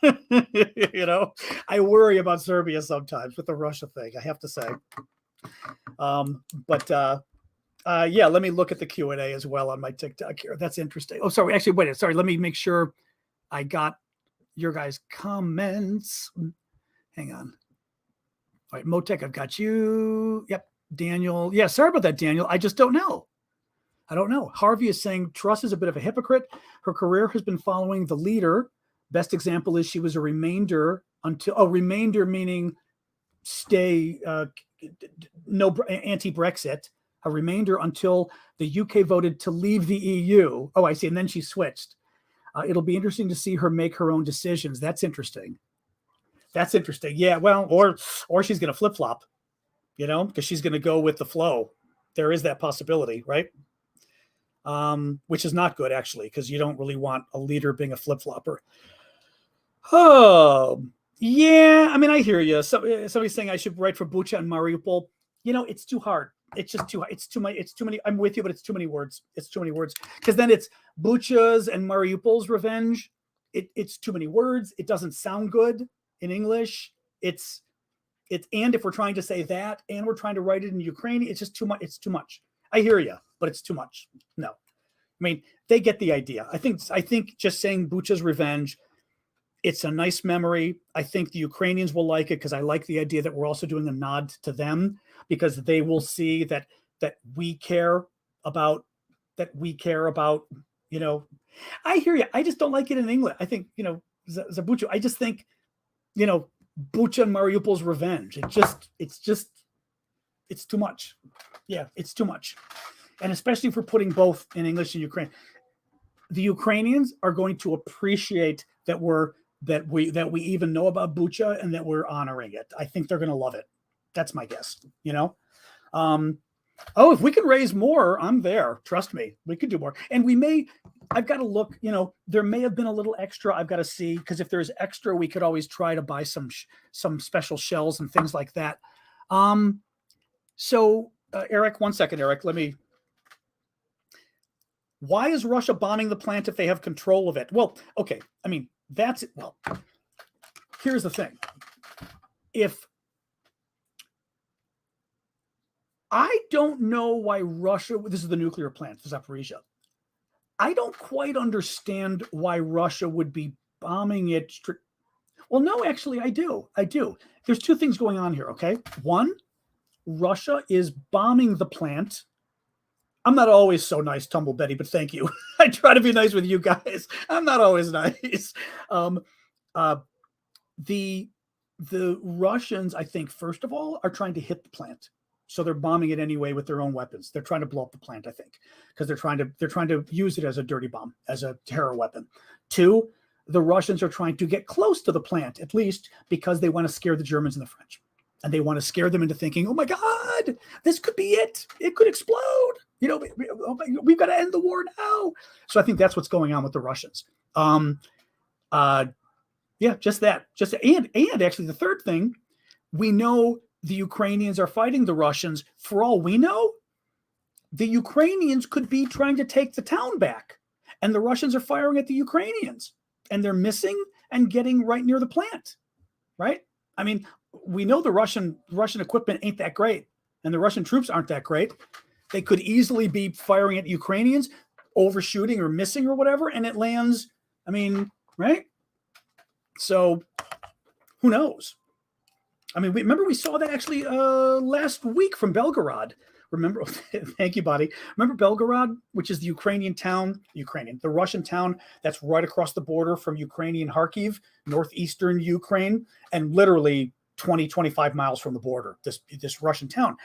I worry about Serbia sometimes with the Russia thing, I have to say. Yeah, let me look at the Q&A as well on my TikTok here. That's interesting. Oh, sorry. Actually, wait. Sorry. Let me make sure I got your guys' comments. Hang on. All right, Motek, I've got you. Yep. Daniel. Yeah, sorry about that, Daniel. I just don't know. I don't know. Harvey is saying Truss is a bit of a hypocrite. Her career has been following the leader. Best example is she was a remainder remainder meaning stay, no anti-Brexit, a remainder until the UK voted to leave the EU. Oh, I see. And then she switched. It'll be interesting to see her make her own decisions. That's interesting. That's interesting. Yeah, well, or she's going to flip-flop, because she's going to go with the flow. There is that possibility, right? Which is not good, actually, because you don't really want a leader being a flip-flopper. Oh, yeah. I mean, I hear you. Somebody's saying I should write for Bucha and Mariupol. It's too hard. It's just too hard. It's too many. I'm with you, but it's too many words. It's too many words. Because then it's Bucha's and Mariupol's revenge. It's too many words. It doesn't sound good in English. And if we're trying to say that and we're trying to write it in Ukrainian, it's just too much. It's too much. I hear you, but it's too much. No. I mean, they get the idea. I think just saying Bucha's revenge, it's a nice memory. I think the Ukrainians will like it because I like the idea that we're also doing a nod to them, because they will see that we care about, I hear you. I just don't like it in English. I think, Zabucha, I just think, Bucha and Mariupol's revenge. It's too much. Yeah, it's too much. And especially if we're putting both in English and Ukrainian, the Ukrainians are going to appreciate that we even know about Bucha and that we're honoring it. I think they're going to love it. That's my guess, if we can raise more, I'm there. Trust me, we could do more. And I've got to look, there may have been a little extra. I've got to see, because if there's extra, we could always try to buy some special shells and things like that. Eric, 1 second, Eric, why is Russia bombing the plant if they have control of it? Well, okay. I mean, here's the thing. I don't know why Russia, this is the nuclear plant, Zaporizhzhia. I don't quite understand why Russia would be bombing it. Well, no, actually, I do. There's two things going on here, okay? One, Russia is bombing the plant. I'm not always so nice, Tumble Betty, but thank you. I try to be nice with you guys. I'm not always nice. The Russians, I think, first of all, are trying to hit the plant. So they're bombing it anyway with their own weapons. They're trying to blow up the plant, I think, because they're trying to use it as a dirty bomb, as a terror weapon. Two, the Russians are trying to get close to the plant, at least because they want to scare the Germans and the French. And they want to scare them into thinking, oh my God, this could be it. It could explode. We've got to end the war now. So I think that's what's going on with the Russians. Just that. And actually the third thing, we know the Ukrainians are fighting the Russians. For all we know, the Ukrainians could be trying to take the town back, and the Russians are firing at the Ukrainians, and they're missing and getting right near the plant, right? I mean, we know the Russian equipment ain't that great, and the Russian troops aren't that great. They could easily be firing at Ukrainians, overshooting or missing or whatever, and it lands. I mean, right? So who knows? I mean, we saw that actually last week from Belgorod. Remember? Thank you, buddy. Remember Belgorod, which is the the Russian town that's right across the border from Ukrainian Kharkiv, northeastern Ukraine, and literally 20, 25 miles from the border, this Russian town.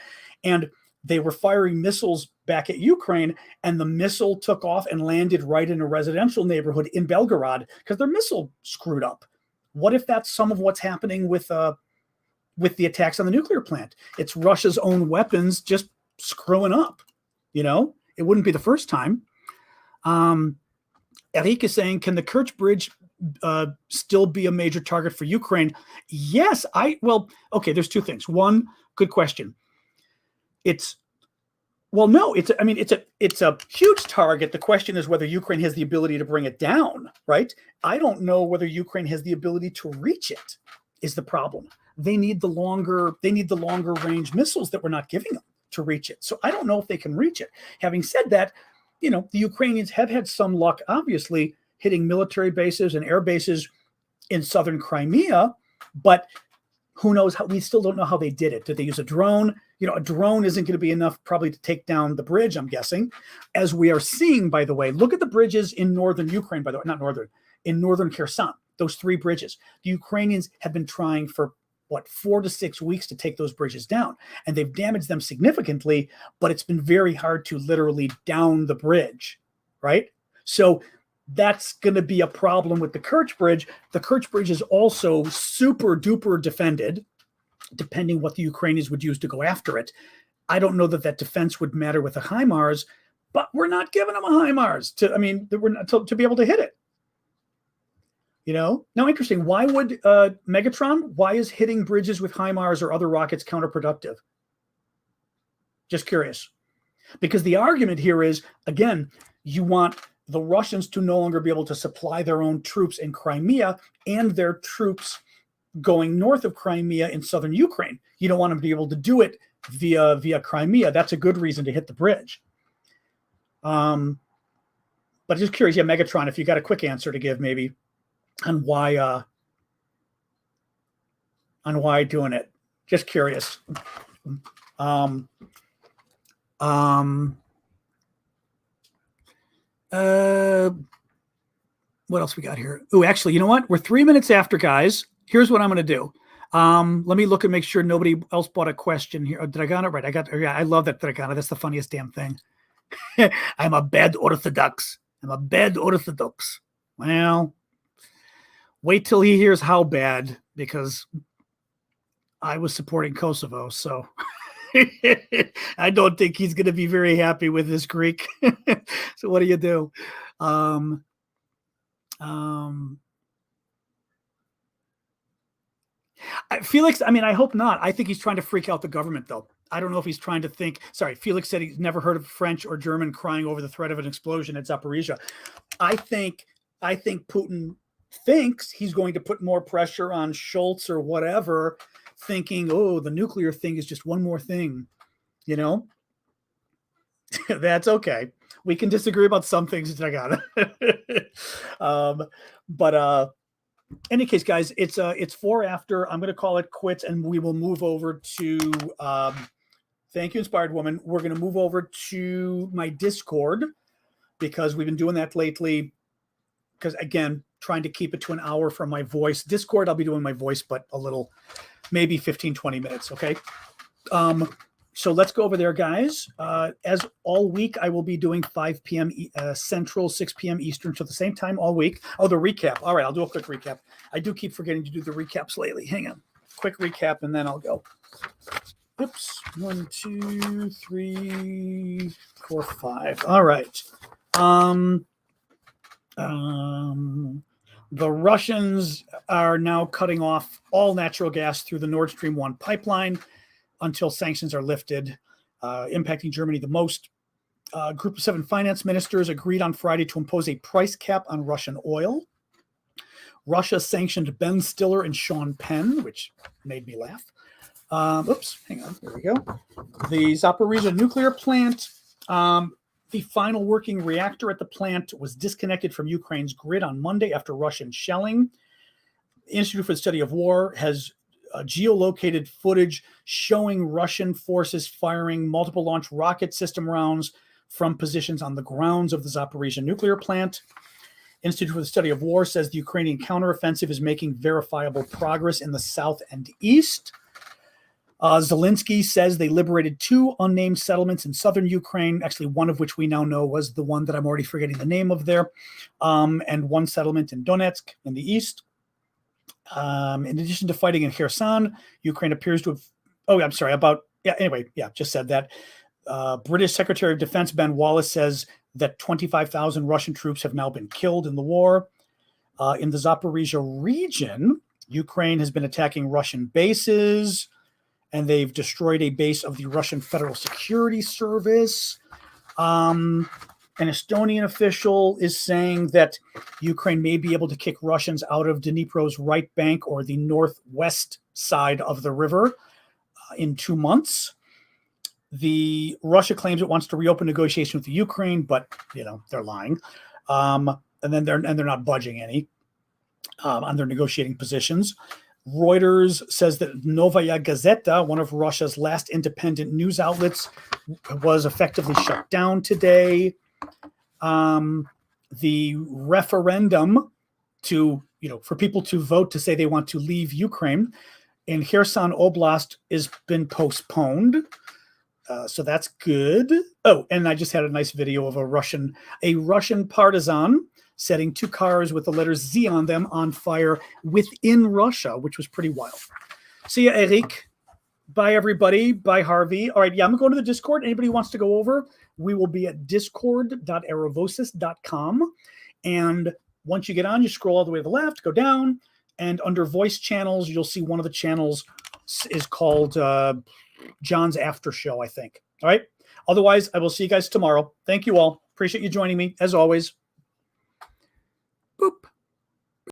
And they were firing missiles back at Ukraine, and the missile took off and landed right in a residential neighborhood in Belgorod because their missile screwed up. What if that's some of what's happening with the attacks on the nuclear plant? It's Russia's own weapons just screwing up. It wouldn't be the first time. Eric is saying, can the Kerch Bridge still be a major target for Ukraine? Yes. Okay, there's two things. One, good question. No, it's a huge target. The question is whether Ukraine has the ability to bring it down, right? I don't know whether Ukraine has the ability to reach it, is the problem. They need the longer range missiles that we're not giving them to reach it. So I don't know if they can reach it. Having said that, the Ukrainians have had some luck, obviously, hitting military bases and air bases in southern Crimea, but who knows how? We still don't know how they did it. Did they use a drone? A drone isn't going to be enough probably to take down the bridge, I'm guessing. As we are seeing, by the way, look at the bridges in northern Ukraine, by the way, not northern, in northern Kherson, those 3 bridges. The Ukrainians have been trying for 4 to 6 weeks to take those bridges down, and they've damaged them significantly, but it's been very hard to literally down the bridge, right? So that's going to be a problem with the Kerch Bridge. The Kerch Bridge is also super duper defended, depending what the Ukrainians would use to go after it. I don't know that defense would matter with the HIMARS, but we're not giving them a HIMARS to be able to hit it. Now, interesting. Why would Megatron? Why is hitting bridges with HIMARS or other rockets counterproductive? Just curious. Because the argument here is, again, you want the Russians to no longer be able to supply their own troops in Crimea and their troops going north of Crimea in southern Ukraine. You don't want them to be able to do it via Crimea. That's a good reason to hit the bridge. But just curious, yeah, Megatron, if you got a quick answer to give, maybe on why doing it. Just curious. What else we got here? Oh, actually, you know what? We're 3 minutes after, guys. Here's what I'm going to do. Let me look and make sure nobody else bought a question here. Oh, Dragana, right? I love that Dragana. That's the funniest damn thing. I'm a bad Orthodox. Well, wait till he hears how bad, because I was supporting Kosovo, so I don't think he's going to be very happy with this Greek. So what do you do? Felix, I hope not. I think he's trying to freak out the government, though. I don't know if he's trying to think. Sorry, Felix said he's never heard of French or German crying over the threat of an explosion at Zaporizhzhia. I think Putin thinks he's going to put more pressure on Schultz or whatever, thinking, oh, the nuclear thing is just one more thing, That's okay. We can disagree about some things. I got it. But any case, guys, it's 4 after. I'm going to call it quits, and we will move over to. Thank you, Inspired Woman. We're going to move over to my Discord, because we've been doing that lately. Because again, trying to keep it to an hour from my voice. Discord, I'll be doing my voice, but a little, maybe 15, 20 minutes. Okay. So let's go over there, guys. As all week, I will be doing 5 p.m. Central, 6 p.m. Eastern, so the same time all week. Oh, the recap. All right, I'll do a quick recap. I do keep forgetting to do the recaps lately. Hang on. Quick recap, and then I'll go. Oops. 1, 2, 3, 4, 5. All right. The Russians are now cutting off all natural gas through the Nord Stream 1 pipeline until sanctions are lifted, impacting Germany the most. Group of 7 finance ministers agreed on Friday to impose a price cap on Russian oil. Russia sanctioned Ben Stiller and Sean Penn, which made me laugh. Oops, hang on, there we go. The Zaporizhzhia nuclear plant The final working reactor at the plant was disconnected from Ukraine's grid on Monday after Russian shelling. The Institute for the Study of War has geolocated footage showing Russian forces firing multiple launch rocket system rounds from positions on the grounds of the Zaporizhzhia nuclear plant. Institute for the Study of War says the Ukrainian counteroffensive is making verifiable progress in the south and east. Zelensky says they liberated 2 unnamed settlements in southern Ukraine, actually one of which we now know was the one that I'm already forgetting the name of there, and 1 settlement in Donetsk in the east. In addition to fighting in Kherson, Ukraine appears to have, just said that. British Secretary of Defense Ben Wallace says that 25,000 Russian troops have now been killed in the war. In the Zaporizhzhia region, Ukraine has been attacking Russian bases, and they've destroyed a base of the Russian Federal Security Service. An Estonian official is saying that Ukraine may be able to kick Russians out of Dnipro's right bank or the northwest side of the river in 2 months. Russia claims it wants to reopen negotiations with the Ukraine, but they're lying, and they're not budging any on their negotiating positions. Reuters says that Novaya Gazeta, one of Russia's last independent news outlets, was effectively shut down today. The referendum for people to vote to say they want to leave Ukraine in Kherson Oblast has been postponed. So that's good. Oh, and I just had a nice video of a Russian partisan setting 2 cars with the letters Z on them on fire within Russia, which was pretty wild. See ya, Eric. Bye, everybody. Bye, Harvey. All right, yeah, I'm going to the Discord. Anybody who wants to go over, we will be at discord.aravosis.com. And once you get on, you scroll all the way to the left, go down, and under voice channels, you'll see one of the channels is called John's After Show, I think. All right. Otherwise, I will see you guys tomorrow. Thank you all. Appreciate you joining me, as always.